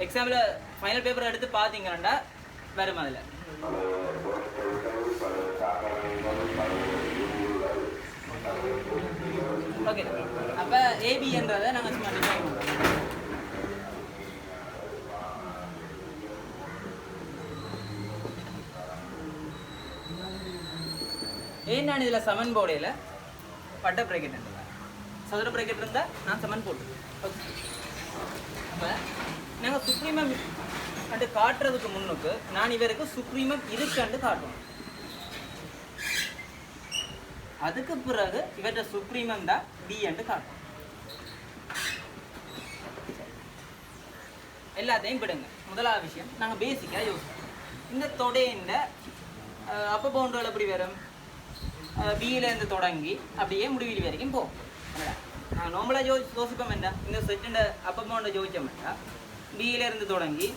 எக்ஸாமில் ஃபைனல் பேப்பர் எடுத்து பார்த்தீங்கன்னா வரும் அதில். ஓகே, அப்போ ஏபின்றதை நாங்கள் சும்மா டிஃபைன் பண்ணுறோம். ஏன் நான் இதில் சமன் போடையில் பட்ட ப்ராக்கெட் இருந்தேன், சதுர ப்ராக்கெட் இருந்தால் நான் சமன் போட்டுருவேன். ஓகே, அப்போ நாங்கள் சுப்ரீமம் கண்டு காட்டுறதுக்கு முன்னுக்கு நான் இவருக்கு சுப்ரீமம் இருக்குன்னு காட்டணும். அதுக்கு பிறகு இவற்ற சுப்ரீமம் தான் பி என்று காட்டும். எல்லாத்தையும் விடுங்க. முதலாவது விஷயம் நாங்கள் பேசிக்காக யோசிப்போம். இந்த தொடையின் அப்போ பவுண்டர்கள் எப்படி வரும், பியிலேருந்து தொடங்கி அப்படியே முடிவிலி வரைக்கும் போகும். நாங்கள் நார்மலாக யோசிப்போம் என்ன, இந்த செட்டுண்ட அப்போ பவுண்டை யோசிச்சோம்னா பியிலேருந்து தொடங்கி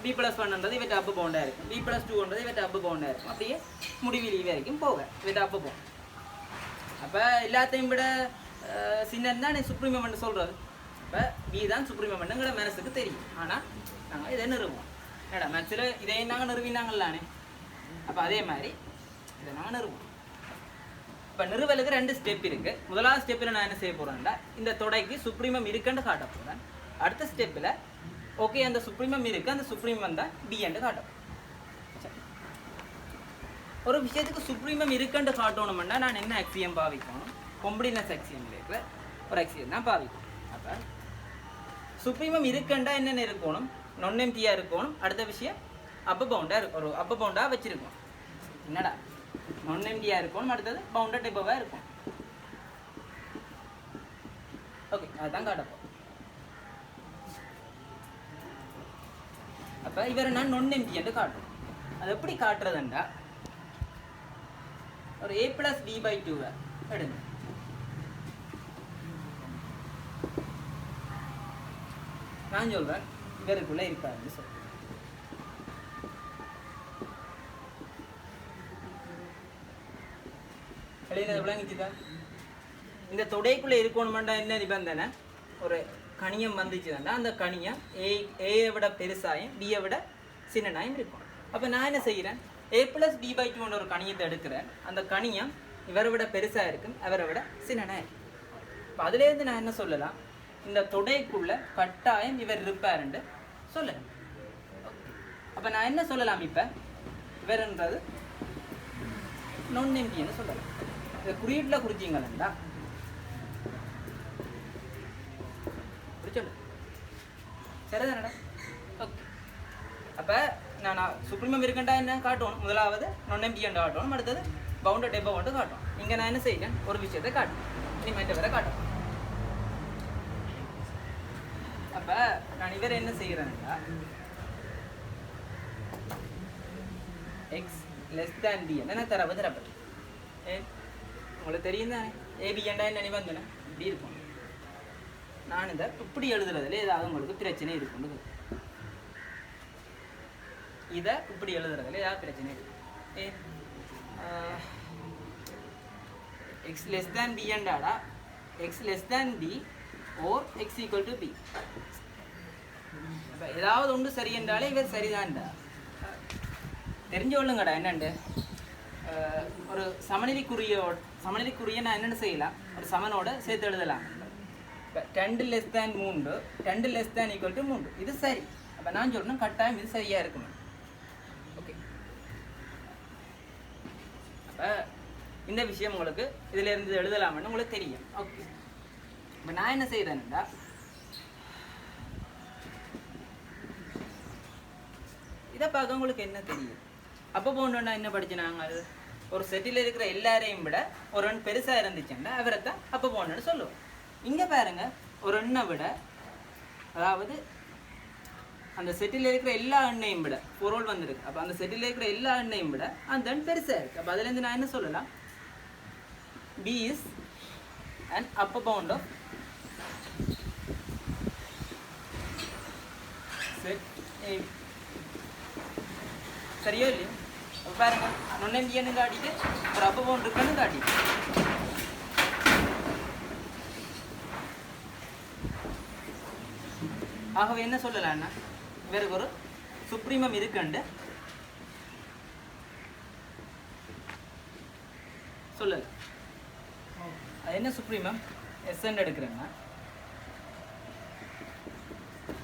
பி ப்ளஸ் ஒன்ன்றது இவற்றை அப்போ பவுண்டாக இருக்கும், பி ப்ளஸ் டூன்றது இவற்றை அப்போ பவுண்டாக இருக்கும், அப்படியே முடிவிலி வரைக்கும் போக இவற்றை அப்போ பவுண்ட். அப்போ எல்லாத்தையும் விட சின்ன தான் சுப்ரீமம்னு சொல்கிறது. அப்போ பி தான் சுப்ரீமம்னுங்கிற மனசுக்கு தெரியும். ஆனால் நாங்கள் இதை நிறுவோம். ஏடா மேக்ஸில் இதையும் நாங்கள் நிறுவினாங்கல்லானே, அப்போ அதே மாதிரி இதை நாங்கள் நிறுவோம். இப்போ நிறுவலுக்கு ரெண்டு ஸ்டெப் இருக்குது. முதலாவது ஸ்டெப்பில் நான் என்ன செய்ய போகிறேன்னா, இந்த தொடைக்கு சுப்ரீமம் இருக்குன்னு காட்ட போகிறேன். அடுத்த ஸ்டெப்பில் ஓகே அந்த சுப்ரீமம் இருக்குது, அந்த சுப்ரீமம் தான் பி என்று காட்டும். ஒரு விஷயத்துக்கு சுப்ரீமம் இருக்குன்னு காட்டணும்னா நான் என்ன ஆக்சியம் பாவிக்கணும், கொம்பிடினஸ் ஆக்சியம் இருக்கிற ஒரு ஆக்சியம் தான் பாவிக்கணும். அப்போ சுப்ரீமம் இருக்குண்டா என்னென்ன இருக்கணும், நான் எம்டியாக இருக்கணும். அடுத்த விஷயம் அப்போ பவுண்டாக இருக்கும், ஒரு அப்போ பவுண்டாக வச்சுருக்கோம். என்னடா நான் எம்டியாக இருக்கணும், அடுத்தது பவுண்டட் எபோவாக இருக்கும். ஓகே, அதுதான் காட்டப்போம். அப்போ இவரை நான் நான் எம்டி என்று காட்டுறோம். அது எப்படி காட்டுறதுண்டா, ஒரு a plus b by 2 எடுங்க. நான் சொல்றேன் இவருக்குள்ள இருக்காருன்னு சொல்றேன். விளங்கிச்சுதா? இந்த தொடைக்குள்ள இருக்கணுமெண்டா என்ன நிபந்தனை, ஒரு கணியம் வந்துச்சுன்னா அந்த கணியம் ஏயை விட பெருசாயும் பியை விட சின்னனாயும் இருக்கும். அப்போ நான் என்ன செய்கிறேன், a plus b by 2 ஒரு கணியத்தை எடுக்கிறேன். அந்த கணியம் இவரை விட பெருசாக இருக்கும், அவரை விட சின்னனாக இருக்கும். இப்போ அதுலேருந்து நான் என்ன சொல்லலாம், இந்த தொடைக்குள்ள கட்டாயம் இவர் இருப்பாருன்னு சொல்லலாம். அப்போ நான் என்ன சொல்லலாம், இப்போ இவர்ன்றது நான் எம்டின்னு சொல்லலாம். இதை குறியீட்டில் குறிச்சிங்களா சொல்லு சரிதானடா? ஓகே, அப்போ நான் சுப்ரீமம் இருக்கண்டா என்ன காட்டணும், முதலாவது நான் எம்டி என்று காட்டணும், அடுத்தது பவுண்டட் எபோவ் வந்து காட்டணும். இங்கே நான் என்ன செய்கிறேன், ஒரு விஷயத்தை காட்டணும், இனி மற்ற வரை காட்டணும். அப்போ நான் இவரை என்ன செய்கிறேன்னா எக்ஸ் லெஸ் தேன் பி என்ன தரவு தரப்படும். உங்களுக்கு தெரியும் தானே ஏபி ஏண்டா என்ன நிபந்தனை இப்படி இருக்கும். நான் இதை இப்படி எழுதுறதுல ஏதாவது உங்களுக்கு பிரச்சனை இருக்குன்னு இதை இப்படி எழுதுறதுல ஏதாவது பிரச்சனை இருக்கு. எக்ஸ் லெஸ் தேன் பி என்றாடா X less than B or X equal to B. அப்போ ஏதாவது ஒன்று சரி என்றாலே இவர் சரிதான்டா தெரிஞ்சு கொள்ளுங்கடா. என்னண்டு ஒரு சமநிலைக்குரிய நான் என்னென்னு செய்யலாம், ஒரு சமனோட சேர்த்து எழுதலாம். இப்போ 2 less than 3 2 less than equal to 3 இது சரி. அப்போ நான் சொல்லணும் கட்டாயம் இது சரியாக இருக்கணும். ஓகே, அப்போ இந்த விஷயம் உங்களுக்கு இதில் இருந்து எழுதலாம்னு உங்களுக்கு தெரியும். ஓகே, இப்போ நான் என்ன செய்கிறேன்டா இதை பார்க்க உங்களுக்கு என்ன தெரியும். அப்போ போனோன்னா என்ன படிச்சுனாங்க, அது ஒரு செட்டில் இருக்கிற எல்லாரையும் விட ஒரு எண் பெருசாக இருந்துச்சுன்னா அவரை தான் அப்போ போனோன்னு சொல்லுவோம். இங்கே பாருங்க, ஒரு எண்ணை விட, அதாவது அந்த செட்டில் இருக்கிற எல்லா எண்ணையும் விட பொருள் வந்துருக்கு. அப்போ அந்த செட்டில் இருக்கிற எல்லா எண்ணையும் விட அந்த எண் பெருசாக இருக்குது. அப்போ அதுலேருந்து நான் என்ன சொல்லலாம், B is and upper bound of set A. சரியோ இல்லையோ? அப்போ பாருங்க, நொன்னம்பியன்னு காட்டிட்டு ஒரு அப்பர் பவுண்ட் இருக்குன்னு காட்டிட்டு ஆகவே என்ன சொல்லலாம்னா இவருக்கு ஒரு சுப்ரீமம் இருக்குண்டு சொல்லல. அது என்ன சுப்ரீமம் எஸ்என் எடுக்கிறேன்னா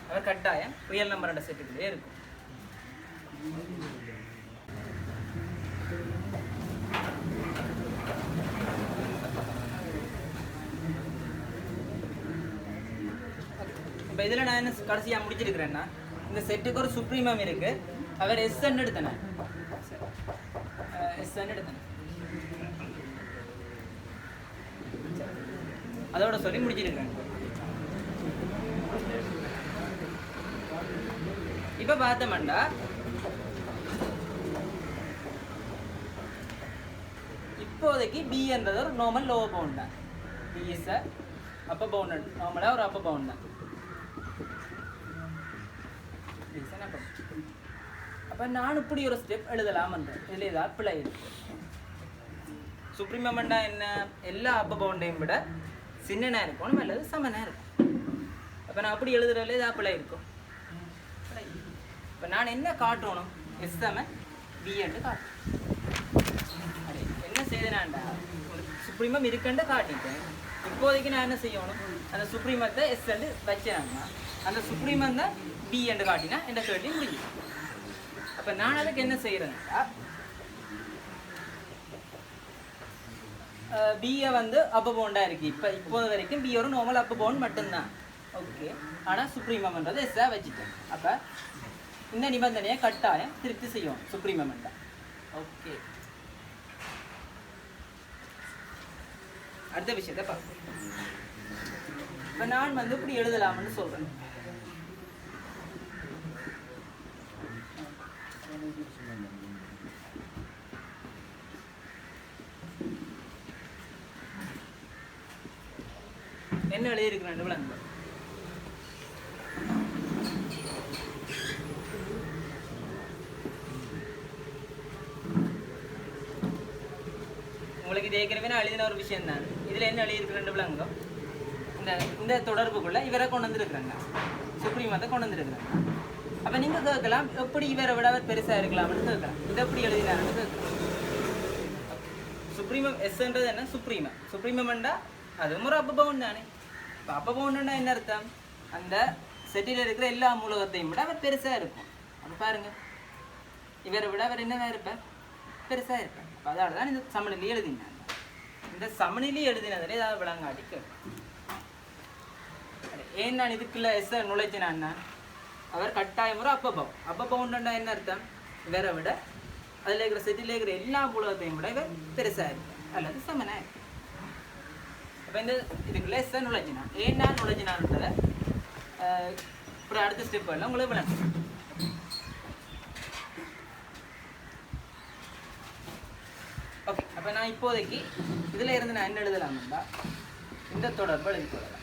அவர் கட்டாயம் ரியல் நம்பரோட செட்டுக்குள்ளே இருக்கும். இப்போ இதில் நான் என்ன கடைசியாக முடிச்சிருக்கிறேன்னா, இந்த செட்டுக்கு ஒரு சுப்ரீமம் இருக்குது, அவர் எஸ்என் எடுத்தேன், எஸ்என் எடுத்தேன், அதோட சொல்லி முடிச்சிருக்கிறேன். இப்போ பார்த்தோம்னா இப்போதைக்கு பி என்றது ஒரு நார்மல் லோவர் பவுண்ட் தான். பி இஸ் அப்பர் பவுண்ட், நார்மலாக ஒரு அப்பர் பவுண்ட் தான். அப்போ நான் இப்படி ஒரு ஸ்டெப் எழுதலாம்ன்றேன். இதில் ஏதாவது பிள்ளை இருக்கு. சுப்ரீமம்னா என்ன, எல்லா அப்பர் பவுண்டையும் விட சின்னனாக இருக்கணும் அல்லது சமனாக இருக்கும். அப்போ நான் அப்படி எழுதுறதுல ஏதாவது பிள்ளை இருக்கும். இப்போ நான் என்ன காட்டணும், எஸ் சமன் பி என்று காட்டணும். என்ன செய்தேனாண்டா, ஒரு சுப்ரீமம் இருக்குன்னு காட்டிட்டேன். இப்போதைக்கு நான் என்ன செய்யணும், அந்த சுப்ரீமத்தை எஸ் என்று வச்சேன்னா அந்த சுப்ரீமம் தான் பி என்று காட்டினா என்ற கேள்வி முடியும். அப்போ நான் அதுக்கு என்ன செய்கிறேன்னா, பியை வந்து அப்பர் பவுண்டாக இருக்குது. இப்போது வரைக்கும் பி ஒரு நார்மல் அப்பர் பவுண்ட் மட்டும்தான். ஓகே, ஆனால் சுப்ரீமம்ன்றது எஸ்ஸாக வச்சுட்டேன். அப்போ இந்த நிபந்தனையை கட்டாயம் திருப்தி செய்யும் சுப்ரீமம்ன்றா. ஓகே, அடுத்த விஷயத்தை பார்ப்போம். இப்போ நான் வந்து இப்படி எழுதலாம்னு சொல்கிறேன். என்ன எழுதியிருக்கிறேன் விளங்க, உங்களுக்கு இது ஏற்கனவே நான் எழுதின ஒரு விஷயம் தான். இதில் என்ன எழுதியிருக்கிறேன் விளங்க, இந்த தொடர்புக்குள்ள இவரை கொண்டு வந்துருக்குறாங்க, சுப்ரீமத்தை கொண்டு வந்துருக்குறாங்க. அப்போ நீங்கள் கேட்கலாம், எப்படி இவரை விட அவர் பெருசாக இருக்கலாம்னு கேட்கலாம். இதை எப்படி எழுதினாருன்னு கேட்கலாம். சுப்ரீமம் எஸ்ன்றது என்ன, சுப்ரீமம். சுப்ரீமம்ண்டா அதுவும் ஒரு அப்பர் பவுண்ட் தானே. இப்போ அப்பர் பவுண்டுன்னா என்ன அர்த்தம், அந்த செட்டில் இருக்கிற எல்லா மூலகத்தையும் விட அவர் பெருசாக இருக்கும். அப்போ பாருங்கள், இவரை விட அவர் என்னதான் இருப்பார், பெருசாக இருப்பார். அப்போ அதனால தான் இந்த சமநிலை எழுதினாங்க. இந்த சமநிலை எழுதினதில் ஏதாவது விளங்காட்டி கேட்கும். ஏன் நான் இதுக்குள்ள எஸ் நுழைச்சினான்னா, அவர் கட்டாயம் ஒரு அப்பர் பவுண்ட். அப்பர் பவுண்டுன்னா என்ன அர்த்தம், இவரை விட அதில் இருக்கிற செட்டில் இருக்கிற எல்லா மூலகத்தையும் விட இவர் பெருசாக இருக்கும் அல்லது சமனாக இருக்கும். அப்போ இந்த இதுக்குள்ள எஸ் நுழைச்சினா, ஏன் நான் நுழைச்சினான்றதை அப்புறம் அடுத்த ஸ்டெப் எல்லாம் உங்களுக்கு விளங்கும். ஓகே, அப்போ நான் இப்போதைக்கு இதில் இருந்து நான் என்ன எழுதலாம்டா இந்த தொடர்பு எழுதி கொள்ளலாம்.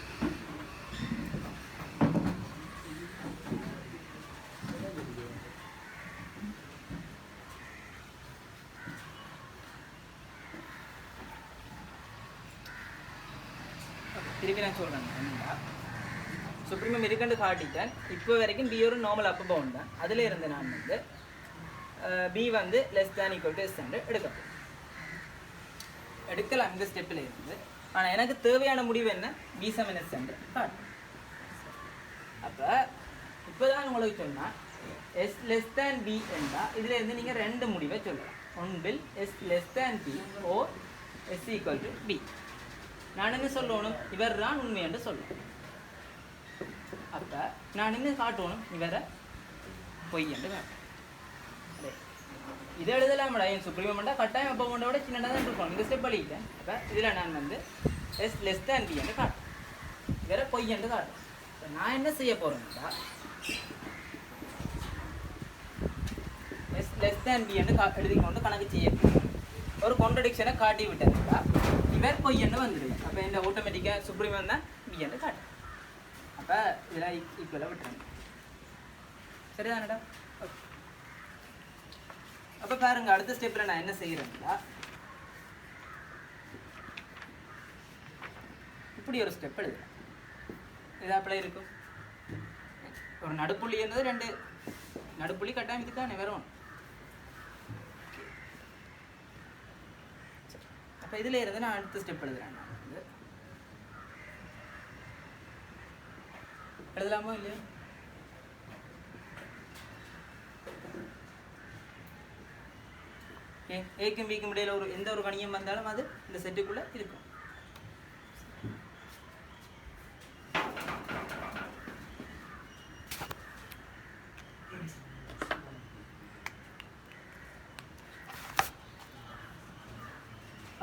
திருப்பி நான் சொல்கிறேன் என்னடா சுப்ரீமம் இருக்குன்னு காட்டிட்டேன். இப்போ வரைக்கும் பி ஒரு நார்மல் அப்போ பவுண்ட் தான். அதில் இருந்து நான் வந்து பி வந்து less than equal to S எடுக்கலாம் இந்த ஸ்டெப்பில் இருந்து. ஆனால் எனக்கு தேவையான முடிவு என்ன, பி சமன் எஸ் என்று காட்டும். அப்போ இப்போ தான் உங்களுக்கு சொன்னால் எஸ் லெஸ் தேன் பி என்றால் இதில் இருந்து நீங்கள் ரெண்டு முடிவை சொல்லலாம். ஒன்றில் S less than B or S equal to B. நான் என்ன சொல்லணும், இவர் தான் உண்மை என்று சொல்லணும். அப்போ நான் என்ன காட்டணும், இவரை பொய் என்று காட்டணும். இதை எழுதலாமடா என் சுப்ரீமண்டா கட்டாயம் அப்போ கொண்டோட சின்னதாக தான் இருக்கணும். இந்த ஸ்டெப் அழிக்கிட்டேன். அப்போ இதில் நான் வந்து எஸ் லெஸ் தேன் பி என்று காட்டும், இவரை பொய் என்று காட்டும். இப்போ நான் என்ன செய்ய போகிறேன்டா எஸ் லெஸ் தேன் பி என்று எழுதி கொண்டு கணக்கு செய்ய ஒரு கான்ட்ரடிக்ஷனை காட்டி விட்டேன்டா இவர் பொய் என்று வந்துடுவேன். அப்போ இந்த ஆட்டோமேட்டிக்காக சுப்ரீமம் தான் பி என்று காட்டும். அப்போ இதெல்லாம் ஈக்குவலாக விட்டுருங்க. சரிதானடா? ஓகே. அப்போ பாருங்க அடுத்த ஸ்டெப்பில் நான் என்ன செய்கிறேன்டா இப்படி ஒரு ஸ்டெப் எழுதுறேன். இது அப்படியே இருக்கும். ஒரு நடுப்புள்ளி இருந்தது, ரெண்டு நடுப்புள்ளி கட்டாயம் இதுக்கான வரும். அப்போ இதில் இருந்து நான் அடுத்த ஸ்டெப் எழுதுறேன். நான் வந்து எழுதலாமோ இல்லையா? ஏக்கும் பிக்கும் இடையில ஒரு எந்த ஒரு கணியம் வந்தாலும் அது இந்த செட்டுக்குள்ள இருக்கும்.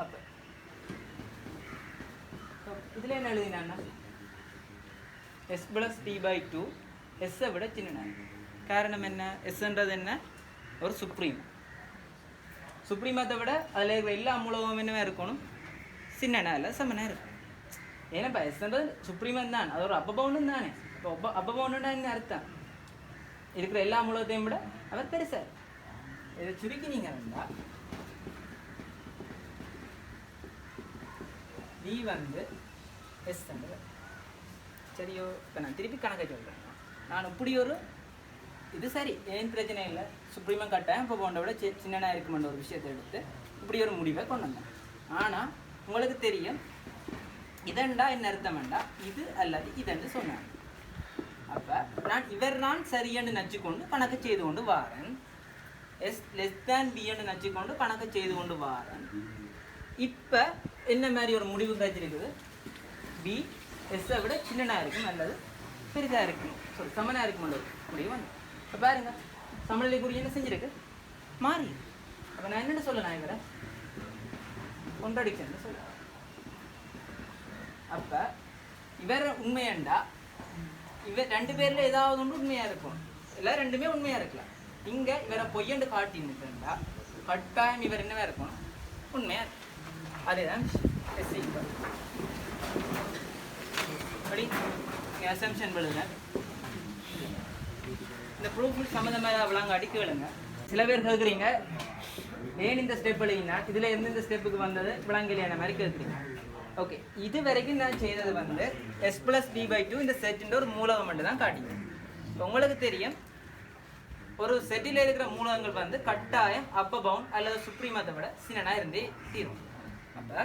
அப்ப இதுல என்ன எழுதினா எஸ் பிளஸ் டி பை 2 எஸ்ஸை விட சின்ன. காரணம் என்ன, எஸ்ன்றது என்ன, ஒரு சுப்ரீம். சுப்ரீமத்தை விட அதில் இருக்கிற எல்லா மூலமும் என்னவா இருக்கணும், சின்னனா இல்லை சமனா இருக்கும். ஏன்னாப்பா எஸ்ன்றது சுப்ரீமம் தான், அது ஒரு அப்ப பவுண்டும் தானே. இப்போ அப்ப பவுண்டுன்னா என்ன அர்த்தம், இருக்கிற எல்லா மூலத்தையும் விட அவர் பெருசா. இதை சுருக்கி நீங்க இருந்தா டி வந்து எஸ் சரியோ. இப்போ நான் திருப்பி கணக்கை சொல்கிறேன். நான் இப்படி ஒரு இது சரி ஏன் பிரச்சனை இல்லை, சுப்ரீமம் கட்டாயம் இப்போ போன்ற விட சின்னனா இருக்குமென்ற ஒரு விஷயத்தை எடுத்து இப்படி ஒரு முடிவை கொண்டு வந்தேன். ஆனால் உங்களுக்கு தெரியும் இதண்டா என்ன அர்த்தம் வேண்டாம், இது அல்லது இதென்று சொன்னாங்க. அப்போ நான் இவர் நான் சரியென்று நச்சுக்கொண்டு கணக்கு செய்து கொண்டு வாரேன். எஸ் லெஸ் தேன் பி என்று நச்சுக்கொண்டு கணக்கு செய்து கொண்டு வாரேன். இப்போ என்ன மாதிரி ஒரு முடிவு கிடைச்சிருக்குது, பி எஸ்ஸை விட சின்னனா இருக்கும் அல்லது பெரிதாக இருக்கும், சமனாக இருக்குமென்ற முடிவு வந்து. இப்போ பாருங்க சமநிலைக்குரிய என்ன செஞ்சிருக்கு, மாறி. அப்போ நான் என்னென்ன சொல்லலாம், இவரை கொண்டாடிச்சேன்னு சொல்ல. அப்போ இவர் உண்மையாண்டா இவர் ரெண்டு பேரில் ஏதாவது ஒன்று உண்மையாக இருக்கும், இல்லை ரெண்டுமே உண்மையாக இருக்கலாம். இங்கே இவரை பொய்யண்டு காட்டின்னுட்டா கட்டாயம் இவர் என்னவா இருக்கணும், உண்மையாக இருக்கும். அதேதான் அப்படி அசம்ஷன் விழுங்க. இந்த ப்ரூஃப் சம்மந்தமாக விளாங்க அடிக்க விழுங்க. சில பேர் கேட்குறீங்க ஏன் இந்த ஸ்டெப் எழுதினா இதில் இருந்து இந்த ஸ்டெப்புக்கு வந்தது விளாங்கலியான மாதிரி கேட்குறீங்க. ஓகே, இது வரைக்கும் நான் செய்தது வந்து எஸ் பிளஸ் டி பை 2 இந்த செட்டுன்ற ஒரு மூலகம் மட்டும் தான் காட்டிங்க. உங்களுக்கு தெரியும் ஒரு செட்டில் இருக்கிற மூலகங்கள் வந்து கட்டாயம் அப்ப பவுண்ட் அல்லது சுப்ரீமத்தை விட சின்னனா இருந்தே தீரும். அப்போ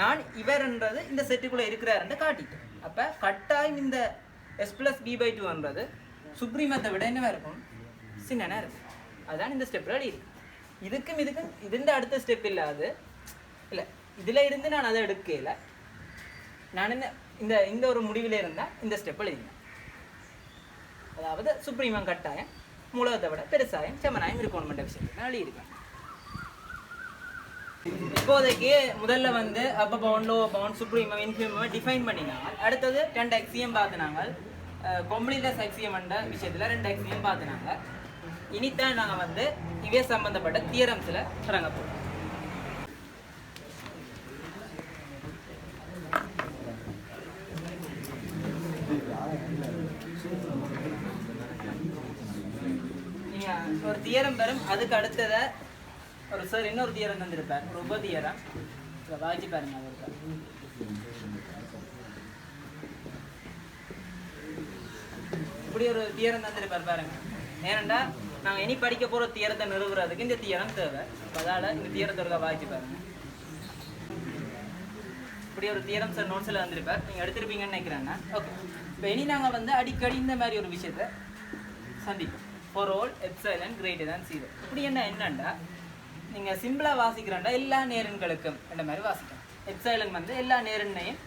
நான் இவர்ன்றது இந்த செட்டுக்குள்ளே இருக்கிறாருன்னு காட்டிட்டேன். அப்போ கட்டாயம் இந்த எஸ் பிளஸ் பி பை 2ன்றது சுப்ரீமத்தை விட என்னவா இருக்கும், சின்னனா இருக்கும். அதுதான் இந்த ஸ்டெப்பில் இருக்கு. இதுக்கும் இதுன்ற அடுத்த ஸ்டெப் இல்லாது இல்லை, இதில் இருந்து நான் அதை எடுக்கல. நான் என்ன இந்த ஒரு முடிவில் இருந்தால் இந்த ஸ்டெப் எழுதினேன். அதாவது சுப்ரீமம் கட்டாயம் மூலகத்தை விட பெருசாயம் செமனாயம் இருக்கணும்ன்ற விஷயத்தை நான் எழுதியிருக்கேன். இப்போதைக்கு முதல்ல வந்து அப்போ bound low bound supremum infimum define பண்ணினாங்க. அடுத்தது 2 எக்ஸியம் பார்த்துனாங்க. கொம்ப்ளீட்லெஸ் எக்ஸியம் என்ற விஷயத்தில் 2 எக்ஸியம் பார்த்துனாங்க. இனித்தான் நாங்கள் வந்து இவே சம்பந்தப்பட்ட தியரம்ஸில் இறங்க போகிறோம். நீங்கள் ஒரு தியரம் பெறும், அதுக்கு அடுத்ததை ஒரு சார் இன்னொரு தியரம் தந்திருப்பார், ஒரு உப தியரம். இதை வாய்ச்சி பாருங்க. அவருக்கு இப்படி ஒரு தியரம் தந்திருப்பார் பாருங்க. ஏனண்டா நாங்கள் இனி படிக்க போகிற தியரத்தை நிறுவுறதுக்கு இந்த தியரம் தேவை. அதால் இந்த தியரத்தை வாய்ச்சி பாருங்க. இப்படி ஒரு தியரம் சார் நோட்ஸில் வந்திருப்பார், நீங்கள் எடுத்திருப்பீங்கன்னு நினைக்கிறேன்னா. ஓகே, இப்போ இனி நாங்கள் வந்து அடிக்கடி இந்த மாதிரி ஒரு விஷயத்தை சந்திப்போம். For all epsilon greater than 0. இப்படி என்னண்டா நீங்கள் சிம்பிளாக வாசிக்கிறேன்டா எல்லா நேரங்களுக்கும் இந்த மாதிரி வாசிக்கணும். எப்சிலான் வந்து எல்லா நேரனையும்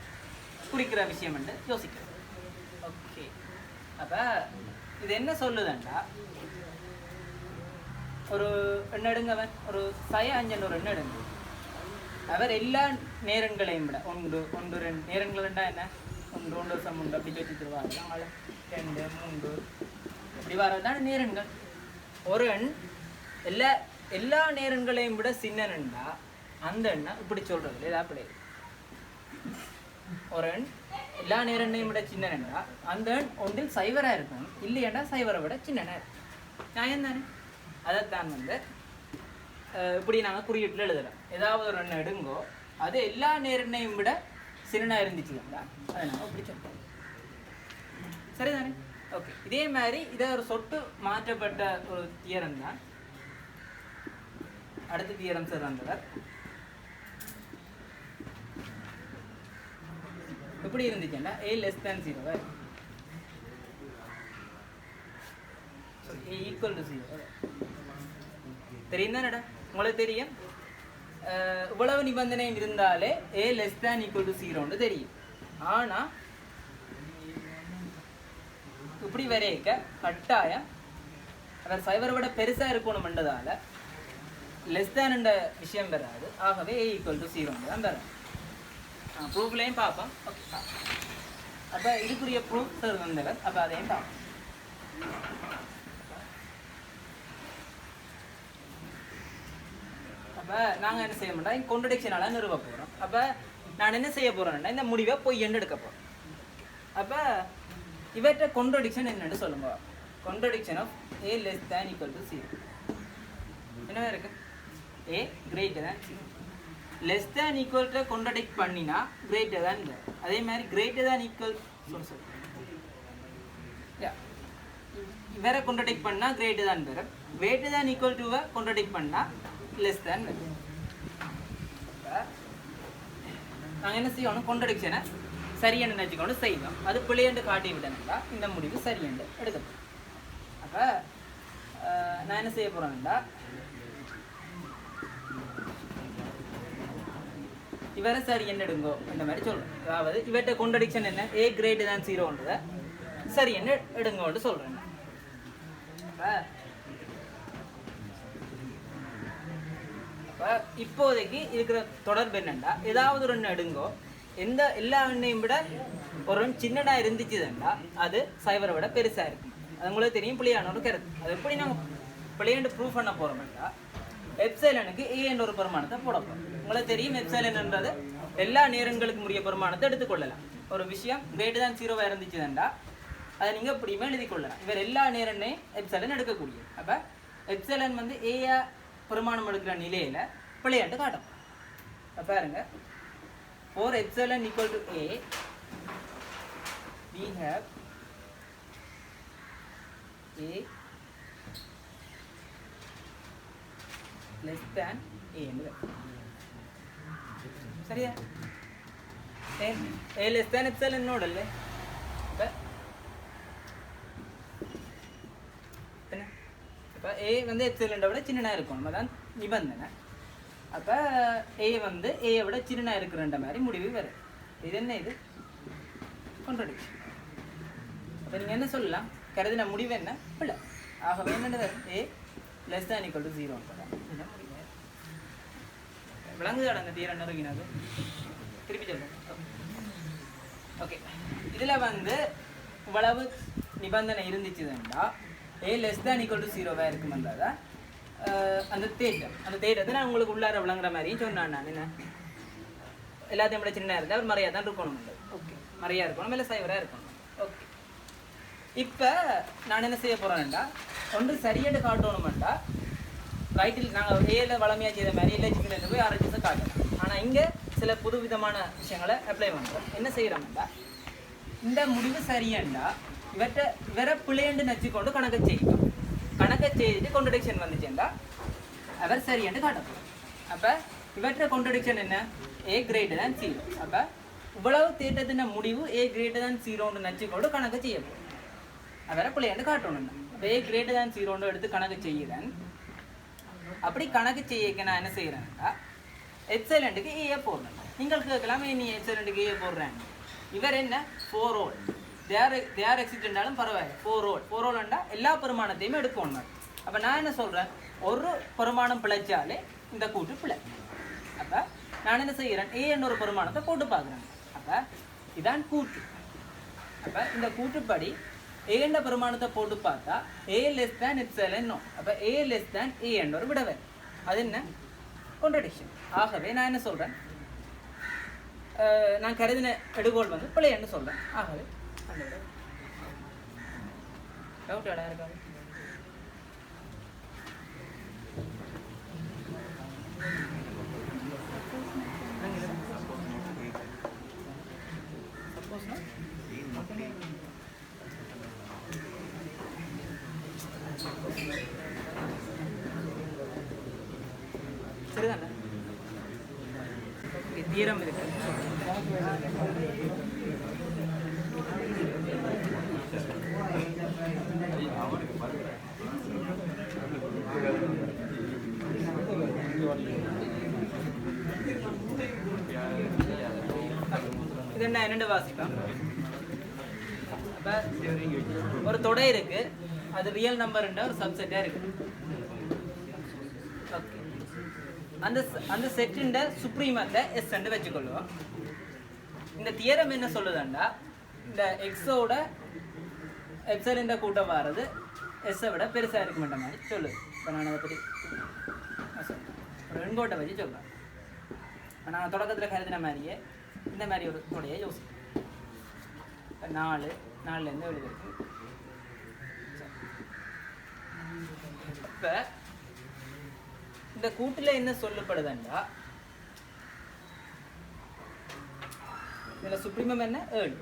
குறிக்கிற விஷயம் வந்து யோசிக்கிறோம். ஓகே, அப்போ இது என்ன சொல்லுதுண்டா, ஒரு எண்ணெய் எடுங்கவன், ஒரு சய அஞ்சன் ஒரு எண்ணெய் எடுங்க. அவர் எல்லா நேரங்களையும் விட ஒன்று ரெண்டு நேரங்கள்டா என்ன, ஒன்று சம் உண்டு அப்படி வச்சு தருவாங்க. 2 3 இப்படி வரதான் நேரங்கள். ஒரு எண் எல்லா நேரங்களையும் விட சின்னன்டா அந்த எண்ணெய் இப்படி சொல்றது இல்லை. அப்படி ஒரு எண் எல்லா நேரங்களையும் விட சின்னன்டா அந்த எண் ஒன்றில் சைவராக இருக்கணும், இல்லையண்டா சைவரை விட சின்னனா இருக்கும். நியாயம் தானே? அதைத்தான் வந்து இப்படி நாங்கள் குறியீட்டில் எழுதுகிறோம். ஏதாவது ஒரு எண்ணெய் எடுங்கோ, அது எல்லா நேரனையும் விட சின்னனாக இருந்துச்சுங்களா, அதை நாங்கள் இப்படி சொல்கிறோம். சரிதானே? ஓகே, இதே மாதிரி இதை ஒரு சொட்டு மாற்றப்பட்ட ஒரு தியரம் தான் அடுத்த தியரம் சார் வந்தவர். எப்படி இருந்துச்சுன்னா a less than 0 a equal to 0 தெரியும் தானடா, உங்களுக்கு தெரியும். இவ்வளவு நிபந்தனை இருந்தாலே a less than equal to 0 தெரியும். ஆனால் இப்படி வரைக்க கட்டாயம் அவர் சைவரை விட பெருசாக இருக்கணும்ன்றதால லெஸ் தேன் என்ற விஷயம் வராது. ஆகவே a equal to 0 தான் வரும். ப்ரூஃப்லையும் பார்ப்போம். ஓகே, அப்போ இதுக்குரிய ப்ரூஃப் சார் வந்தவர். அப்போ அதையும் பார்ப்போம். அப்போ நாங்கள் என்ன செய்ய மாட்டோம், கான்ட்ரடிக்ஷனால நிறுவ போகிறோம். அப்போ நான் என்ன செய்ய போகிறேன்னா இந்த முடிவை பொய்யன்னு எடுக்க போகிறேன். அப்போ இவற்றை கான்ட்ரடிக்ஷன் என்னன்னு சொல்லுங்க. Contradiction of a less than equal to 0 என்ன இருக்கு? a greater than 0. Less than equal to contradict பண்ணினா கிரேட்டர் தேன் இல்லை. அதே மாதிரி கிரேட்டர் தேன் ஈக்குவல் வேற கான்ட்ரடிக்ட் பண்ணால் கிரேட்டர் தேன் வரும். கிரேட்டர் தேன் ஈக்குவல் டுவை கான்ட்ரடிக்ட் பண்ணால் லெஸ் தேன் வரும். நாங்கள் என்ன செய்யணும், கான்ட்ரடிக்ஷனை சரியென்று நினச்சிக்கொண்டு செய்வோம். அது பிள்ளையண்டு காட்டி விடணுங்களா இந்த முடிவு சரியென்று எடுக்கப்படும். அப்போ நான் என்ன செய்ய போகிறேன்டா, இவரை சரி என்ன எடுங்கோ இந்த மாதிரி சொல்கிறேன். அதாவது இவர்கிட்ட கான்ட்ரடிக்ஷன் என்ன, a greater than 0ன்றதை சரி என்ன எடுங்கோன்னு சொல்கிறேன். அப்போ இப்போதைக்கு இருக்கிற தொடர்பு என்னண்டா, ஏதாவது ஒரு எண்ணெய் எடுங்கோ, எல்லா எண்ணையும் விட ஒரு சின்னதாக இருந்துச்சுதுண்டா அது சைவரை விட பெருசாக இருக்கும். அது உங்களுக்கு தெரியும், பிள்ளையான ஒரு கருத்து. அது எப்படி நாங்கள் பிள்ளையாண்டு ப்ரூவ் பண்ண போகிறோம்டா, எப்சிலானுக்கு a என்ற ஒரு பெருமானத்தை போட போகிறோம். உங்களுக்கு தெரியும் எப்சிலான்ன்றது எல்லா நேரங்களுக்கும் உரிய பெருமானத்தை எடுத்துக்கொள்ளலாம். ஒரு விஷயம் கிரேட்டர் தேன் 0 இருந்துச்சுதுண்டா அதை நீங்கள் எப்படியுமே எழுதி கொள்ளலாம். இவர் எல்லா நேரனையும் எப்சிலான் எடுக்கக்கூடியது. அப்போ எப்சிலான் வந்து a பெருமானம் எடுக்கிற நிலையில் பிள்ளையாண்டு காட்டும். அப்போ பாருங்க, for epsilon equal to a we have a less than a என்று சரியா? a less than epsilon ನೋಡಲ್ಲ. அப்போ a வந்து எப்சிலனை விட சின்னனா இருக்கணும், அதான் நிபந்தனை. அப்போ a வந்து a விட சின்னனா இருக்கிறன்ற மாதிரி முடிவு வரும். இது என்ன, இது கான்ட்ரடிக்ஷன். அப்போ நீங்கள் என்ன சொல்லலாம், கருதின முடிவு என்ன இல்லை. ஆகவே என்னது a less than equal to 0 விளங்குதாட அந்த தீர நெருங்கினது. திருப்பி சொல்லுங்க. ஓகே, இதில் வந்து இவ்வளவு நிபந்தனை இருந்துச்சுதுண்டா a less than equal to 0 இருக்குமென்றால் அந்த தேட்டத்தை நான் உங்களுக்கு உள்ளார விளங்குற மாதிரியும் சொன்னான். நான் என்ன எல்லாத்தையும் விட சின்ன இருந்தால் அவர் மறையாக தான் இருக்கணும். ஓகே, மறையாக இருக்கணும், இல்லை சைவராக இருக்கணும். ஓகே, இப்போ நான் என்ன செய்ய போகிறேன்டா ஒன்று சரியாக காட்டணுமெண்டா ரைட்டில் நாங்கள் ஏல வளமையாக செய்த மாதிரி எல்ஹெச்பிலேருந்து போய் ஆர்ஹெச்எஸை காட்டணும். ஆனால் இங்கே சில புது விதமான விஷயங்களை அப்ளை பண்ணுறோம். என்ன செய்கிறோம்டா இந்த முடிவு சரியண்டா இவரை பிள்ளைண்டு நச்சுக்கொண்டு கணக்கை செய்யணும். கணக்கை செய்துட்டு கான்ட்ரடிக்ஷன் வந்துச்சுண்டா அவர் சரியண்டு காட்டப்போம். அப்போ இவற்றை கான்ட்ரடிக்ஷன் என்ன? A greater than 0. அப்போ இவ்வளவு தேட்டத்தின் முடிவு A greater than 0 நச்சுக்கொண்டு கணக்கு செய்யப்போம். அவரை பிள்ளைண்டு காட்டணும். A greater than 0 எடுத்து கணக்கு செய்கிறேன். அப்படி கணக்கு செய்ய நான் என்ன செய்கிறேன்னா எப்சிலன்ட்டுக்கு ஏ போடுறேன். நீங்கள் கேட்கலாமே நீ எப்சிலன்ட்டுக்கு ஏ போடுறேன். இவர் என்ன 4 ரோல் தேர் எக்ஸிடென்டாலும் பரவாயில்ல 4 ரோல்ண்டா எல்லா பெருமானத்தையுமே எடுக்கணும். அப்போ நான் என்ன சொல்கிறேன் ஒரு பெருமானம் பிழைச்சாலே இந்த கூட்டு பிழை. அப்போ நான் என்ன செய்கிறேன் ஏ என்ற ஒரு பெருமானத்தை போட்டு பார்க்குறேன். அப்போ இதான் கூட்டு. அப்போ இந்த கூட்டுப்படி ஏ என்ற பெருமானத்தை போட்டு பார்த்தா A less than epsilon no. அப்போ A லெஸ் தேன் A என்ற ஒரு விடவை. அது என்ன கான்ட்ரடிக்ஷன். ஆகவே நான் என்ன சொல்கிறேன் நான் கருதின எடுகோள் வந்து பிள்ளைன்னு சொல்கிறேன். ஆகவே அந்த விட டவுட் இடம் இருக்காது. சரிதானே தீரம் இருக்கு. இது என்ன என்னென்று வாசிப்போம். அப்போ ஒரு தொடை இருக்கு, அது ரியல் நம்பர்ன்ற ஒரு சப்செட்டாக இருக்கு. ஓகே, அந்த செட்டுண்ட சுப்ரீமத்தை எஸ் என்று வச்சுக்கொள்வோம். இந்த தியரம் என்ன சொல்லுதுண்டா இந்த எக்ஸோட எப்சிலன் கூட்டம் வர்றது எஸ்ஸை விட பெருசாக இருக்க மாட்ட மாதிரி சொல்லுது. இப்போ நான் அதை பற்றி ஒரு எண்கோட்டை வச்சு சொல்கிறேன். இப்போ நாங்கள் தொடக்கத்தில் கருதின மாதிரியே இந்த மாதிரி ஒரு தொடையை யோசிப்போம். இப்போ 4லேருந்து எழுது. இப்போ இந்த கூட்டில் என்ன சொல்லப்படுதுண்டா இதில் சுப்ரீமம் என்ன 7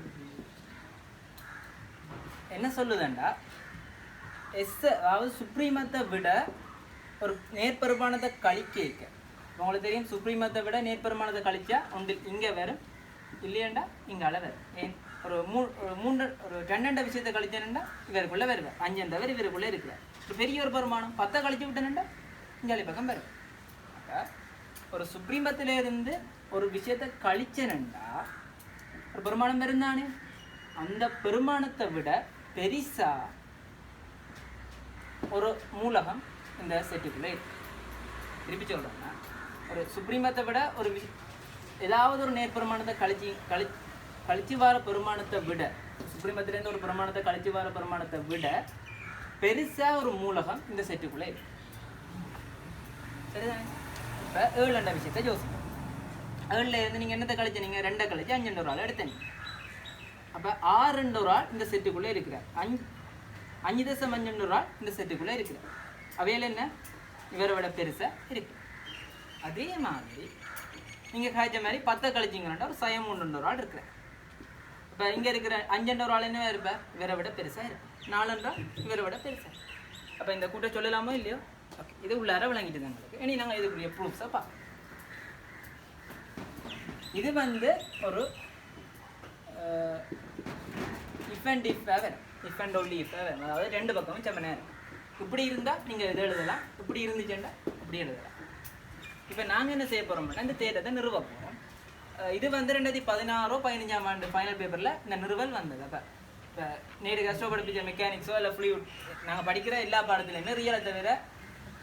என்ன சொல்லுதுண்டா எஸ், அதாவது சுப்ரீமத்தை விட ஒரு நேர்பெருமானத்தை கழிக்க. உங்களுக்கு தெரியும் சுப்ரீமத்தை விட நேர்பெருமானத்தை கழிச்சா ஒன்று இங்கே வரும், இல்லையாண்டா இங்கால வரும். ஏன் ஒரு 2 விஷயத்தை கழிச்சேன்டா இவருக்குள்ளே வருவேன். 5 தவிர இவருக்குள்ளே இருக்கிறார். ஒரு பெரிய ஒரு பெருமானம் 10 கழிச்சு விட்டேன்டா இங்காலி பக்கம் வரும். அப்போ ஒரு சுப்ரீமத்திலிருந்து ஒரு விஷயத்தை கழிச்சேன்டா ஒரு பெருமானம் இருந்தானே, அந்த பெருமானத்தை விட பெரிசா ஒரு மூலகம் இந்த செட்டுக்குள்ளே இருக்கு. திருப்பி சொல்கிறோம்னா ஒரு சுப்ரீமத்தை விட ஒரு ஏதாவது ஒரு நேர்பெருமானத்தை கழிச்சு வர பெருமானத்தை விட சுப்ரீமத்திலேருந்து ஒரு பெருமானத்தை கழிச்சு வர பெருமானத்தை விட பெருசாக ஒரு மூலகம் இந்த செட்டுக்குள்ளே இருக்கு. சரிதானே? இப்போ 7 விஷயத்தை யோசிப்போம். 7ல் இருந்து நீங்கள் என்னத்தை கழிச்சு நீங்கள் 2 கழிச்சு 5 ஒரு ஆள் எடுத்தீங்க. அப்போ 6 ஒரு ஆள் இந்த செட்டுக்குள்ளே இருக்கிறார். 5.5 ஒரு ஆள் இந்த செட்டுக்குள்ளே இருக்கிறார். அவையில் என்ன இவரை விட பெருசாக இருக்கு. அதே மாதிரி நீங்கள் காய்ச்ச மாதிரி 10 கழிச்சிங்கன்னா ஒரு 3 ஒரு ஆள் இருக்கிறார். இப்போ இங்கே இருக்கிற 5 ஒரு ஆள் என்ன இருப்பார் இவரை விட பெருசாக இருக்கும். 4 இவரை விட பெருசாக. அப்போ இந்த கூட்டம் சொல்லலாமோ இல்லையோ? ஓகே, இது உள்ளார விளங்கிட்டு தான் எங்களுக்கு. இனி நாங்கள் இதுக்குரிய ப்ரூஃப்ஸை பார்ப்போம். இது வந்து ஒரு இஃப் அண்ட் இஃபாக வரும். இஃப் அண்ட் ஒன்லி இஃபாக வரும். அதாவது 2 பக்கமும் செம்ம நேரம். இப்படி இருந்தால் நீங்கள் இதை எழுதலாம், இப்படி இருந்துச்சுன்னா இப்படி எழுதலாம். இப்போ நாங்கள் என்ன செய்ய போகிறோம்னா இந்த தேட்டத்தை நிறுவ போகிறோம். இது வந்து 2016-15 ஆண்டு ஃபைனல் பேப்பரில் இந்த நிறுவல் வந்தது. அப்போ இப்போ நேரு கஷ்டப்படுத்த மெக்கானிக்ஸோ இல்லை ஃப்ளூயிட் நாங்கள் படிக்கிற எல்லா பாடத்துலையுமே ரியலை தவிர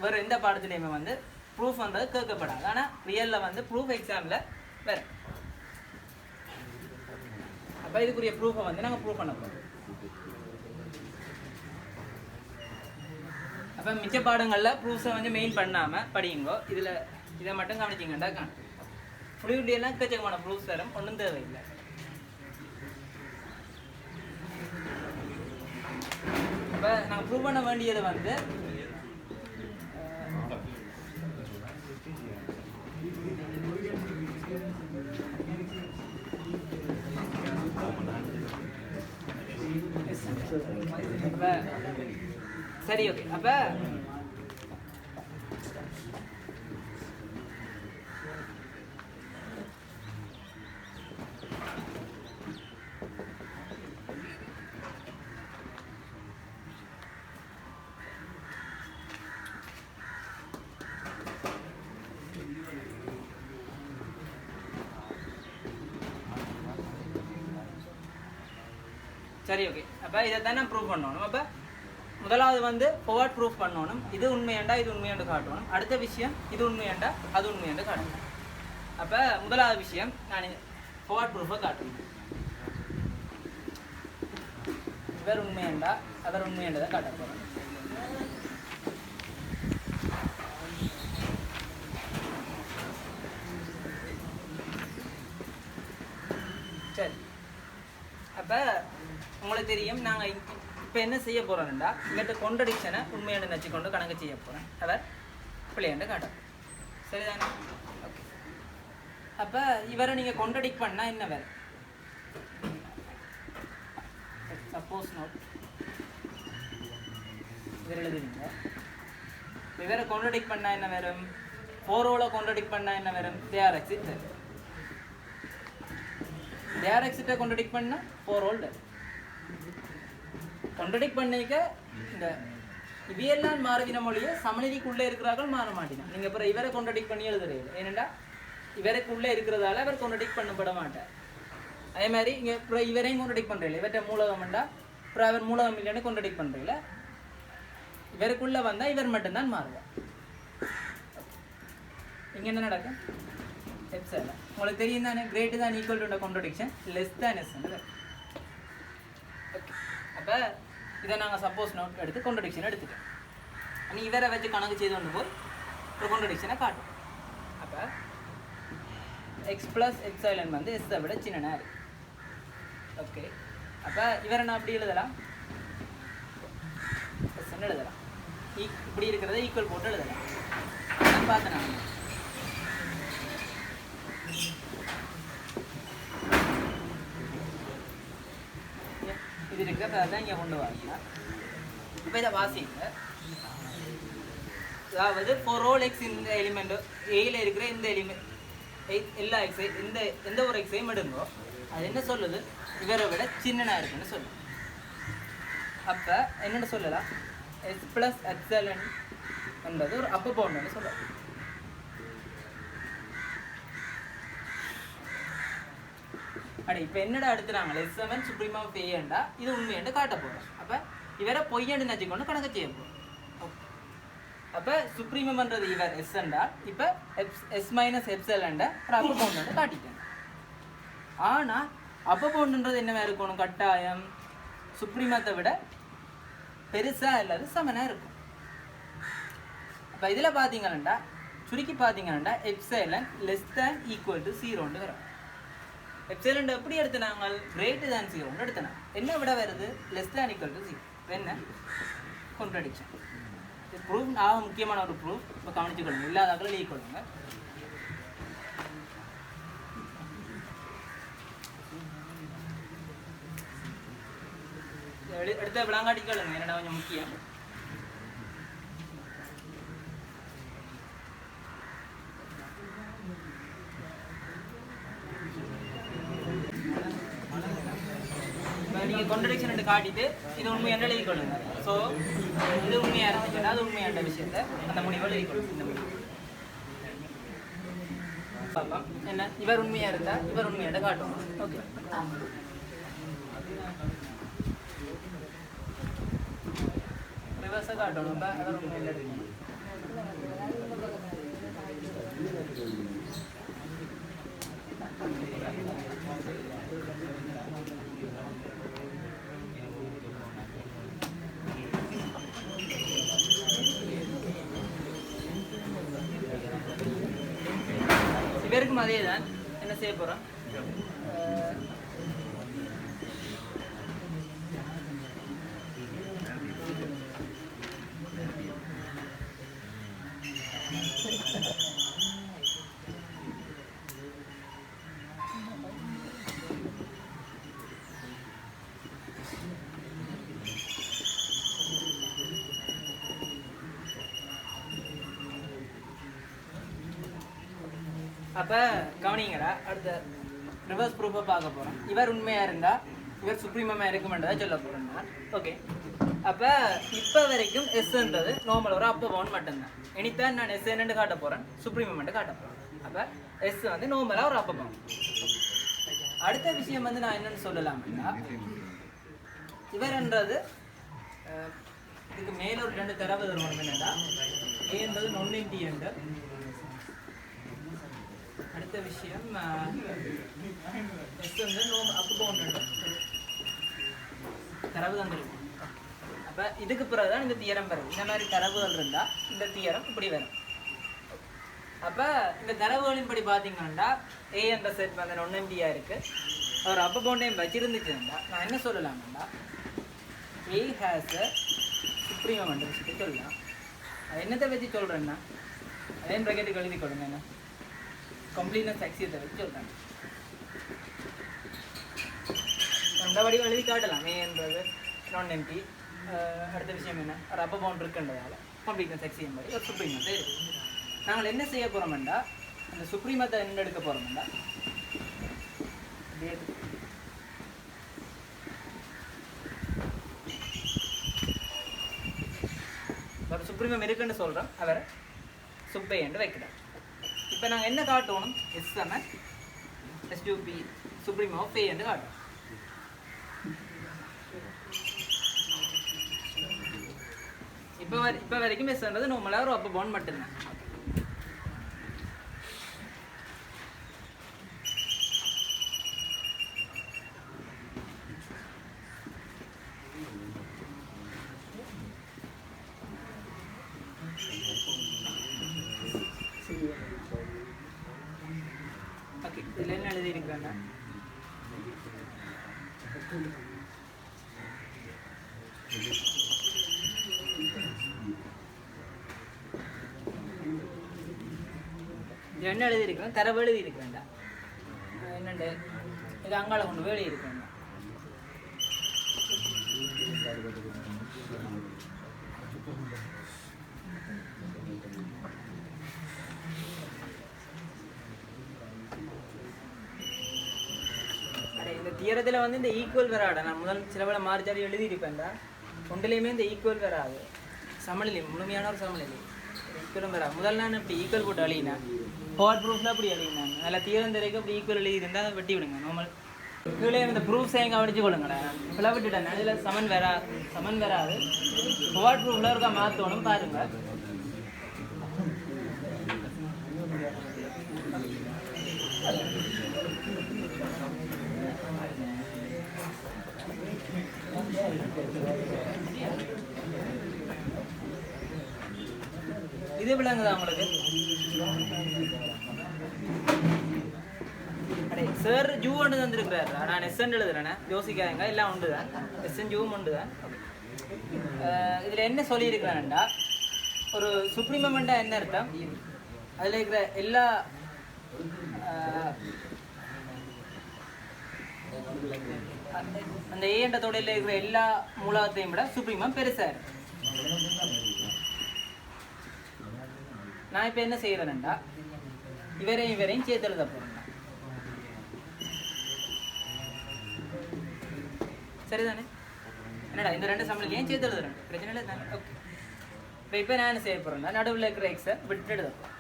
வேறு எந்த பாடத்துலையுமே வந்து ப்ரூஃப் வந்தது கேட்கப்படாது. ஆனால் ரியலில் வந்து ப்ரூஃப் எக்ஸாமில் வேறு. அப்போ இதுக்குரிய ப்ரூஃபை வந்து நாங்கள் ப்ரூஃப் பண்ண போகிறோம். அப்போ மிச்ச பாடங்களில் ப்ரூஃப்ஸை வந்து மெயின் பண்ணாமல் படியுங்கோ. இதில் இதை மட்டும் கவனிச்சிங்கண்டா காணும். ஃப்ளூயிட்லாம் எக்கச்சக்கமான ப்ரூஃப்ஸ் தரும், ஒன்றும் தேவையில்லை. நாங்கள் ப்ரூவ் பண்ண வேண்டியது வந்து சரி ஓகே அப்போ சரி ஓகே அப்போ இதை தான் நான் ப்ரூவ் பண்ணணும். அப்போ முதலாவது வந்து ஃபார்வர்ட் ப்ரூஃப் பண்ணணும். இது உண்மையாண்டா இது உண்மையாண்டு காட்டணும். அடுத்த விஷயம் இது உண்மையாண்டா அது உண்மையாண்டு காட்டணும். அப்போ முதலாவது விஷயம் நான் ஃபார்வர்ட் ப்ரூஃபை காட்டணும். இவர் உண்மையாண்டா அவர் உண்மையாண்டதை காட்ட போகிறோம். சரி அப்போ உங்களுக்கு தெரியும் நாங்கள் இப்போ என்ன செய்ய போகிறோம்டா இங்கிட்ட கொண்ட்ரடிக்ஷனை உண்மையான நினச்சி கொண்டு கணக்கு செய்ய போகிறேன். அவர் பிள்ளையாண்டு காட்டும். சரிதானே? ஓகே. அப்போ இவரை நீங்கள் கொண்ட்ரடிக்ட் பண்ணால் என்ன வேறு? சப்போஸ் நோட் இவர் எழுதுவீங்க. இவரை கொண்ட்ரடிக்ட் பண்ணால் என்ன வரும்? 4 கொண்ட்ரடிக்ட் பண்ணால் என்ன வரும்? தேர் எக்ஸிட். தேர் எக்ஸிட்டை கொண்ட்ரடிக்ட் பண்ணால் 4 கொண்ட்ரடிக்ட் பண்ணிக்க இந்த இவையெல்லாம் மாறுவின மொழியை சமநிதிக்குள்ளே இருக்கிறார்கள் மாற மாட்டேங்க. நீங்கள் அப்புறம் இவரை கொண்ட்ரடிக்ட் பண்ணி எழுதுறீங்க. ஏனெண்டா இவருக்குள்ளே இருக்கிறதால அவர் கொண்ட்ரடிக்ட் பண்ணப்பட மாட்டார். அதே மாதிரி இங்கே அப்புறம் இவரையும் கொண்ட்ரடிக்ட் பண்ணுறீங்களா? இவர்கிட்ட மூலகம்ண்டா அப்புறம் அவர் மூலகம் இல்லைன்னு கொண்ட்ரடிக்ட் பண்ணுறீங்களா? இவருக்குள்ளே வந்தால் இவர் மட்டும்தான் மாறுவார். இங்கே என்ன நடக்கும்? எப்சைல உங்களுக்கு தெரியும் தானே, கிரேட்டு தான் ஈக்குவல் டு கொண்ட்ரடிக்ஷன் லெஸ் தான் எஸ். ஓகே. அப்போ இதை நாங்கள் சப்போஸ் நோட் எடுத்து கொண்ட்ரடிக்ஷன் எடுத்துட்டோம். நீ இவரை வச்சு கணக்கு செய்து கொண்டு போய் ஒரு கொண்ட்ரடிக்ஷனை காட்டும். அப்போ எக்ஸ் ப்ளஸ் எப்சைலன் வந்து எஸ்ஸை விட சின்னனா இருக்கு. ஓகே. அப்போ இவரை நான் அப்படி எழுதலாம், எஸ்ன்னு எழுதலாம். இப்படி இருக்கிறத ஈக்குவல் போட்டு எழுதலாம். பார்த்தேன் நான் இது இருக்கிறத தான் இங்கே கொண்டு வரீங்க. இப்போ இதை வாசிங்க. அதாவது ஃபார் ஆல் எக்ஸ் இந்த எலிமெண்ட் ஏயில் இருக்கிற இந்த எலிமெண்ட் எல்லா எக்ஸை எந்த ஒரு எக்ஸையும் எடுங்கோ அது என்ன சொல்லுது? இவரை விட சின்னனா இருக்குன்னு சொல்லுது. அப்போ என்னென்னு சொல்லலாம்? எஸ் ப்ளஸ் எப்சிலன் என்பது ஒரு அப்பர் பவுண்டுன்னு சொல்லலாம். அட இப்போ என்னடா எடுத்துறாங்க? S7 சுப்ரீமா பெய்யண்டா இது உண்மையாண்டு காட்ட போகிறோம். அப்போ இவரை பொய்யாண்டு நினச்சிக்கொண்டு கணக்கு செய்ய போகிறோம். அப்போ சுப்ரீமம் பண்ணுறது இவர் எஸ்ண்டா இப்போ எஸ் மைனஸ் எப்சலண்டா ஒரு அப்பர் பவுண்டு காட்டிட்டேன். ஆனால் அப்பர் பவுண்டுன்றது என்னவா இருக்கணும்? கட்டாயம் சுப்ரீமத்தை விட பெருசாக இல்லாத சமனாக இருக்கும். அப்போ இதில் பார்த்தீங்கன்னா சுருக்கி பார்த்தீங்கன்னா epsilon less than equal to 0ன்னு வரும். எப்சிலன் எப்படி எடுத்துனாங்க? Greater than 0 எடுத்துனாங்க. என்ன விட வருது? Less than equal to 0. என்ன? கொண்ட்ரடிக்ஷன். இது ப்ரூஃப் முக்கியமான ஒரு ப்ரூஃப். இப்போ கவனிச்சுக்கொள்ளுங்க, இல்லாதாக்கள் எழுதிக்கொள்ளுங்க. எடுத்த விளங்காட்டிக்கொள்ளுங்க, என்னடா கொஞ்சம் முக்கியம். நீங்கள் கொண்ட்ரடிக்ஷன் எடுத்து காட்டிட்டு இது உண்மையான எழுதி கொள்ளுங்க. ஸோ இது உண்மையாக இருந்துச்சுன்னா அது உண்மையான விஷயத்தை அந்த முடிவை எழுதி கொள்ளுங்க. இந்த முடிவு பார்ப்போம். என்ன இவர் உண்மையாக இருந்தால் இவர் உண்மையான காட்டும். ஓகே. ரிவர்ஸாக காட்டணும். இப்போ அவர் உண்மையில் எடுக்கணும். இவருக்கும் அதே தான். என்ன செய்ய போகிறோம்? அப்போ கவனிங்கடா, அடுத்த ரிவர்ஸ் ப்ரூஃபை பார்க்க போகிறோம். இவர் உண்மையாக இருந்தால் இவர் சுப்ரீமமாக இருக்குமென்றதை சொல்ல போகிறேன். ஓகே, அப்போ இப்போ வரைக்கும் எஸ்ன்றது நார்மல் ஒரு அப்போ பவுன் மட்டும்தான். இனித்தான் நான் எஸ் என்னென்னு காட்ட போகிறேன், சுப்ரீமமெண்ட்டு காட்ட போகிறேன். அப்போ எஸ் வந்து நார்மலாக ஒரு அப்போ பவுன். அடுத்த விஷயம் வந்து நான் என்னென்னு சொல்லலாம்னா, இவர்ன்றது இதுக்கு மேலே ஒரு 2 தரவு தருவோம். என்னென்னா ஏன்றது நொன்னின்டி என்று. அடுத்த விஷயம் எஸ் வந்து அப்போ பவுண்ட் தரவு தந்துருக்கும். அப்போ இதுக்கு பிறகு தான் இந்த தியரம் வரும். இந்த மாதிரி தரவுகள் இருந்தால் இந்த தியரம் இப்படி வரும். அப்போ இந்த தரவுகளின் படி பார்த்தீங்கன்னா ஏ என்ற செட் வந்து நொன்னம்பியாக இருக்குது. ஒரு அப்போ பவுண்டையும் வச்சிருந்துச்சுன்னா நான் என்ன சொல்லலாம்னா ஏ ஹேஸ் அ சுப்ரீமமெண்ட் விஷயத்தை சொல்லலாம். அது என்னத்தை வச்சு சொல்கிறேன்னா அதே ப்ராக்கெட்டுக்கு எழுதி கொடுங்க. என்ன கம்ப்ளீட்னஸ் எக்ஸியத்தை வச்சு சொல்கிறேன். அந்த வடிவம் எழுதி காட்டலாம். ஏன்றது நான் எம்பி. அடுத்த விஷயம் என்ன, ஒரு அப்போ பவுண்ட் இருக்குன்றதால கம்ப்ளீட்னஸ் எக்ஸியம் மாதிரி ஒரு சுப்ரீமத்தை இருக்குது. நாங்கள் என்ன செய்ய போகிறோம்டா, அந்த சுப்ரீமத்தை என்ன எடுக்க போகிறோம்டா, ஒரு சுப்ரீமம் இருக்குன்னு சொல்கிறோம், அவரை சுப்பை என்று வைக்கிறோம். இப்போ நாங்கள் என்ன காட்டணும், எஸ்எம்எ எஸ்யூபி சுப்ரீமம் ஆஃப் ஏ என்று காட்டணும். இப்போ வரைக்கும் எஸ்ன்றது நார்மலாக ஒரு அப்போ பவுண்ட் மட்டும்தான். ஓகே, இதில் என்ன எழுதியிருக்காங்க, என்ன எழுதியிருக்கேன், தரவு எழுதியிருக்கேன்டா. என்னண்டு இது அங்காள கொண்டு போய் எழுதியிருக்கேன். இந்த தியரத்தில் வந்து இந்த ஈக்குவல் வராடா. நான் முதல் சிலவளை மாறிச்சாடி எழுதியிருப்பேன்டா. ஒன்றுலேயுமே இந்த ஈக்குவல் வராது. சமநிலை, முழுமையான ஒரு சமநிலை ஈக்குவலும் வராது. முதல் நான் இப்படி ஈக்குவல் போட்டு எழுதினேன். ஃபார்வர்ட் ப்ரூஃபில் அப்படி எழுதினாங்க. அதில் தியரம் தெரிவிக்க அப்படி ஈக்குவல் எழுதியிருந்தால் அதை வெட்டி விடுங்க. நார்மல் கீழே இந்த ப்ரூஃப்ஸ் எங்கே அடிச்சு கொடுங்கடா. பிள்ளை விட்டுட்டேன். அதில் சமன் வராது. ஃபார்வர்ட் ப்ரூஃபில் இருக்கா மாற்றணும் பாருங்கள். இது விளங்குதா உங்களுக்கு? அடே சார் ஜூ ஒன்று தந்துருக்கிறாரு. நான் எஸ்என் எழுதுறேண்ணே, யோசிக்காதங்க. எல்லாம் உண்டு தான், எஸ்என் ஜூவும் உண்டு தான். இதில் என்ன சொல்லியிருக்கிறேன்டா, ஒரு சுப்ரீமமெண்ட்டாக என்ன அர்த்தம், அதில் இருக்கிற எல்லா அந்த ஏன்ற தொடையில் இருக்கிற எல்லா மூலத்தையும் விட சுப்ரீமம் பெருசாக இருக்கு. நான் இப்போ என்ன செய்கிறேன்டா, இவரையும் சேர்த்து எழுத போகிறேன். சரிதானே? என்னடா இந்த 2 சமநிலையும் சேர்த்து எழுதுறேன், பிரச்சனை இல்லை தானே? ஓகே, இப்போ நான் என்ன செய்ய போகிறேன்னா நடுவில் இருக்கிற எக்ஸை விட்டு எழுத போகிறேன்.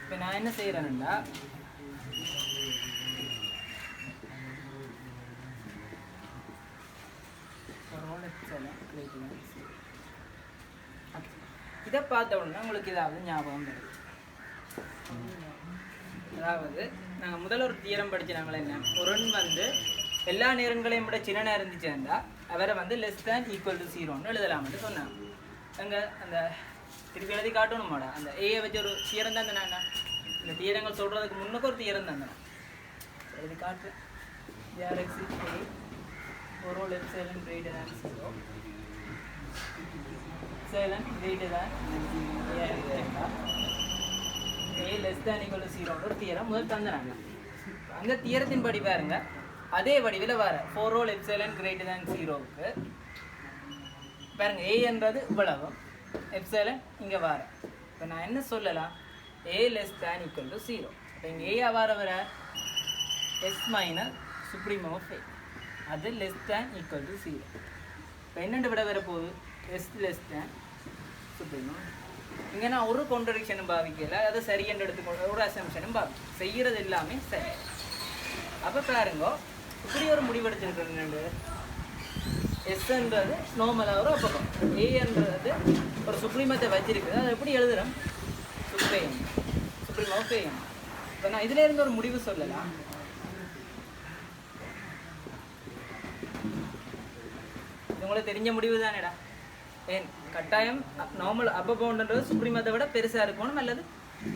இப்போ நான் என்ன செய்கிறேன்னா இதை பார்த்த உடனே உங்களுக்கு ஏதாவது ஞாபகம் வரும். அதாவது நாங்கள் முதல்ல ஒரு தியரம் படிச்சுனாங்களே, என்ன ஒரு வந்து எல்லா நேரங்களையும் விட சின்ன இருந்துச்சுன்னா அவரை வந்து லெஸ் தேன் ஈக்குவல் டு 0ன்னு எழுதலாம்னு சொன்னாங்க. அங்கே அந்த திருப்பி எழுதி காட்டணுமாடா, அந்த ஏயை வச்சு ஒரு தியரம் தான் தானே. இந்த தியரங்கள் சொல்கிறதுக்கு முன்னுக்கு ஒரு தியரம் தான் தானே எழுதி காட்டுறேன். ஒரு left சைலன் greater than 0, சைலன் greater than a less than equal to 0 ஒரு தியரம் முதல் தந்துறாங்க. அந்த தியரத்தின் படி பாருங்க, அதே வடிவில் வர 4 all epsilon greater than 0க்கு பாருங்க a என்றது இவ்வளவு எப்சிலன் இங்கே வர. இப்போ நான் என்ன சொல்லலாம், a less than equal to 0. இப்போ இங்கே a வர s minus supreme of a, அது less than equal to 0. இப்போ என்னென்று விட வரப்போகுது, s less than supreme. இங்கே நான் ஒரு கான்ட்ரடிக்ஷனும் பாவிக்கல, அது சரி என்று எடுத்துக்கொள்ள ஒரு அசம்ஷனும் பாவிக்க செய்கிறது எல்லாமே சரி. அப்போ பாருங்க இப்படி ஒரு முடிவெடுத்துருக்கிறது, எஸ்ன்றது நார்மலாக ஒரு அப்பக்கம், ஏன்றது ஒரு சுப்ரீமத்தை வச்சிருக்குது, அதை எப்படி எழுதுகிறோம், சுப்ரீம் ஆஃப் ஏ. இப்போ நான் இதில் இருந்து ஒரு முடிவு சொல்லலாம். இது உங்களுக்கு தெரிஞ்ச முடிவு தானேடா. ஏன் கட்டாயம் நார்மல் அப்பர் பவுண்டுன்றது சுப்ரீமத்தை விட பெருசாக இருக்கணும் அல்லது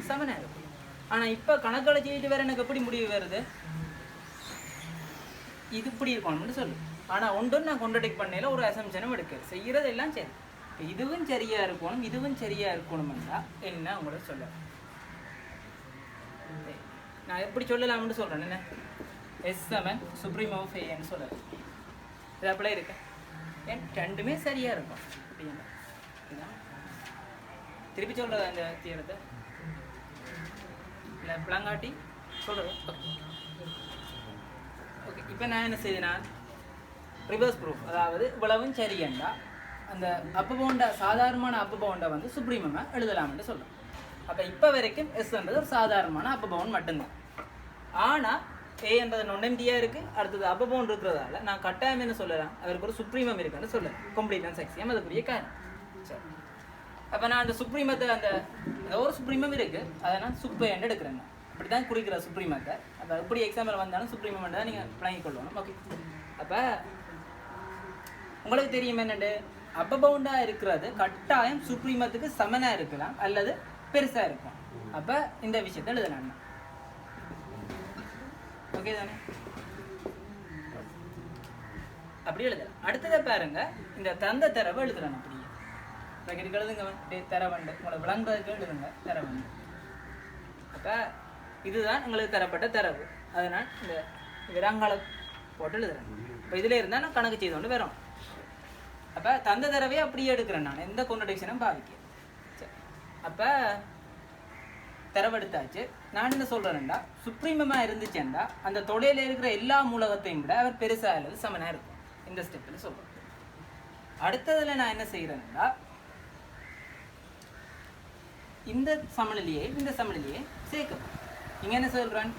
சமனாக இருக்கும். ஆனால் இப்போ கணக்கில் செய்யிட்டு வேறு எனக்கு எப்படி முடிவு வருது, இது இப்படி இருக்கணும்னு சொல்லு. ஆனால் ஒன்றும் நான் கான்ட்ராடிக்ட் பண்ணல, ஒரு அசம்ஷனும் எடுக்க செய்கிறது எல்லாம் சரி. இப்போ இதுவும் சரியாக இருக்கணும் இதுவும் சரியாக இருக்கணும்னா என்ன உங்களுக்கு சொல்ல, நான் எப்படி சொல்லலாம்னு சொல்கிறேன். என்ன S7 சுப்ரீம் ஆஃப் ஏன்னு சொல்லலாம். இது அப்படியே இருக்கு, ஏன் ரெண்டுமே சரியாக இருக்கும். திருப்பி சொல்கிறது அந்த தீரத்தை இல்லை பிளங்காட்டி சொல்கிறது. ஓகே, இப்போ நான் என்ன செய்தேன்னா ரிவர்ஸ் ப்ரூஃப், அதாவது இவ்வளவும் சரியண்டா அந்த அப்ப பவுண்டா சாதாரணமான அப்ப பவுண்டை வந்து சுப்ரீமமாக எழுதலாம்னு சொல்லலாம். அப்போ இப்போ வரைக்கும் எஸ்ன்றது ஒரு சாதாரணமான அப்ப பவுண்ட் மட்டும்தான். ஆனால் ஏன்றது நொண்டெம்டியாக இருக்குது, அடுத்தது அப்ப பவுண்ட் இருக்கிறதால நான் கட்டாயம் என்ன சொல்லலாம், அவருக்கு ஒரு சுப்ரீமம் இருக்குன்னு சொல்லலாம். கம்ப்ளீட்னஸ் எக்ஸியம் அதுக்குரிய காரணம். சரி, அப்போ நான் அந்த சுப்ரீமத்தை அந்த ஒரு சுப்ரீமம் இருக்குது, அதை நான் சுப்பேன்னு எடுக்கிறேன். அப்படி தான் குறிக்கிற சுப்ரீமத்தை. அப்போ எப்படி எக்ஸாம்பிள் வந்தாலும் சுப்ரீமம் தான் நீங்கள் விளங்கி கொள்ளணும். ஓகே, அப்போ உங்களுக்கு தெரியும் என்னண்டு, அப்ப பவுண்டாக இருக்கிறது கட்டாயம் சுப்ரீமத்துக்கு சமனாக இருக்கலாம் அல்லது பெருசாக இருக்கும். அப்போ இந்த விஷயத்தை எழுதலாம். ஓகே தானே, அப்படி எழுதலாம். அடுத்ததை பாருங்க, இந்த தந்த தரவை எழுதுறேன். அப்படியே பக்கெட்டுக்கு எழுதுங்க, தரவண்டு உங்களை விளங்குறதுக்கு எழுதுங்க தரவண்டு. அப்போ இதுதான் உங்களுக்கு தரப்பட்ட தரவு, அதனால் இந்த விராங்கால போட்டு எழுதுறேன். இப்போ இதில் இருந்தால் நான் கணக்கு செய்து கொண்டு வரோம். அப்போ தந்த தரவையே அப்படியே எடுக்கிறேன், நான் எந்த கான்ட்ரடிக்ஷனும் பாவிக்க. சரி, அப்போ தரவெடுத்தாச்சு. நான் என்ன சொல்கிறேன்டா, சுப்ரீமமாக இருந்துச்சேன்டா அந்த தொடையில் இருக்கிற எல்லா மூலகத்தையும் விட அவர் பெருசாக அல்லது சமனாக இருக்கும். இந்த ஸ்டெப்பில் சொல்கிறேன். அடுத்ததில் நான் என்ன செய்கிறேன்டா, இந்த சமநிலையை இந்த சமநிலையை சேர்க்கணும். இங்கே என்ன சொல்கிறேன்,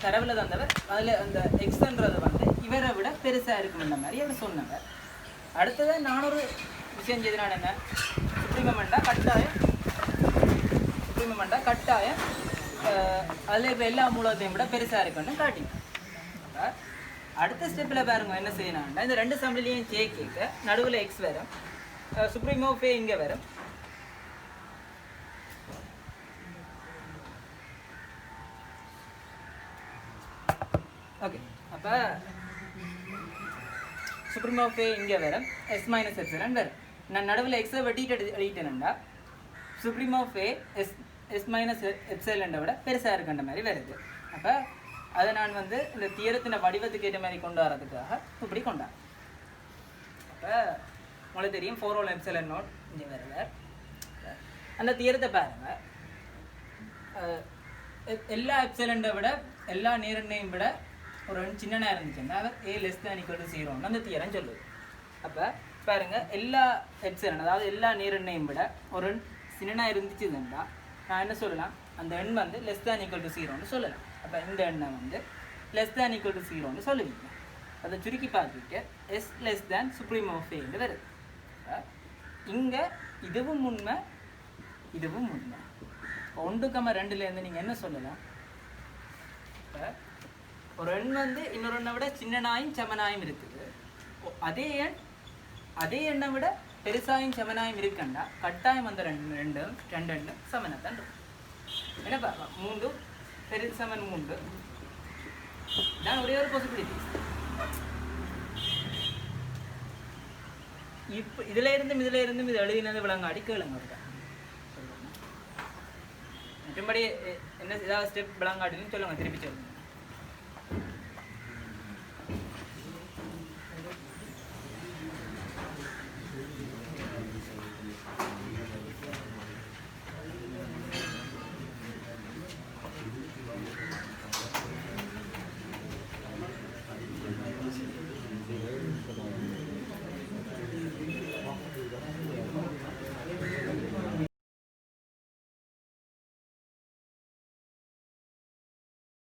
தரவில் தந்தவர் அதில் அந்த எக்ஸ்ன்றதை வந்து இவரை விட பெருசாக இருக்குன்ற மாதிரி அவர் சொன்னவர். அடுத்தது நான் ஒரு விஷயம் செய்தனால என்ன, சுப்ரீமமெண்டா கட்டாயம் அதில் இருக்கிற எல்லா மூலத்தையும் விட பெருசாக இருக்குன்னு காட்டிங்க. அடுத்த ஸ்டெப்பில் பாருங்க என்ன செய்யணும்னா, இந்த ரெண்டு சமநிலையும் கேட்க நடுவில் எக்ஸ் வரும், சுப்ரீம் ஆஃப் ஏ இங்கே வரும். ஓகே, அப்போ சுப்ரீம் ஆஃப் ஏ இங்கே வரும், எஸ் மைனஸ் எப்சிலன் வரும். நான் நடுவில் எக்ஸை வெட்டிட்டு எழுதிட்டேன்டா supreme of A S minus எப்சிலனை விட பெருசாக இருக்குன்ற மாதிரி வருது. அப்போ அதை நான் வந்து இந்த தியரத்தின் வடிவத்துக்கு ஏற்ற மாதிரி கொண்டு வரதுக்காக இப்படி கொண்டாடுறேன். அப்போ உங்களுக்கு தெரியும் 4 all epsilon naught இங்கே வரல. அந்த தியரத்தை பாருங்கள், எல்லா எப்சிலனை விட எல்லா நேரண்ணையும் விட ஒரு சின்னனாக இருந்துச்சுன்னா அவர் a less than equal to 0ன்னு அந்த தியரம் சொல்லுது. அப்போ பாருங்கள், எல்லா எப்சிலன் அதாவது எல்லா நேரண்ணையும் விட ஒரு சின்னனாக இருந்துச்சுன்னா நான் என்ன சொல்லலாம், அந்த எண் வந்து less than equal to 0ன்னு சொல்லலாம். அப்போ இந்த எண்ணை வந்து less than equal to 0ன்னு சொல்லுவீங்க. அதை சுருக்கி பார்த்துட்டு s less than supreme of a வருது. இங்கே இதுவும் உண்மை இதுவும் உண்மை. 1,2லேருந்து நீங்கள் என்ன சொல்லலாம், ஒரு எண் வந்து இன்னொரு எண்ணை விட சின்னனாயும் சமனாயும் இருக்குது, அதே எண்ணை விட பெருசாயும் சமனாயும் இருக்குன்னா கட்டாயம் அந்த ரெண்டு எண்ணும் சமனாக தான் இருக்கும். என்னப்பா 3 பெரிய சமன் 3 தான் ஒரே ஒரு பாசிபிலிட்டி. இப்போ இதில் இருந்தும் இது எழுதினது விளங்காடி கேளுங்க. மற்றபடி என்ன ஏதாவது ஸ்டெப் விளங்காடின்னு சொல்லுங்க, திருப்பி சொல்லுங்க.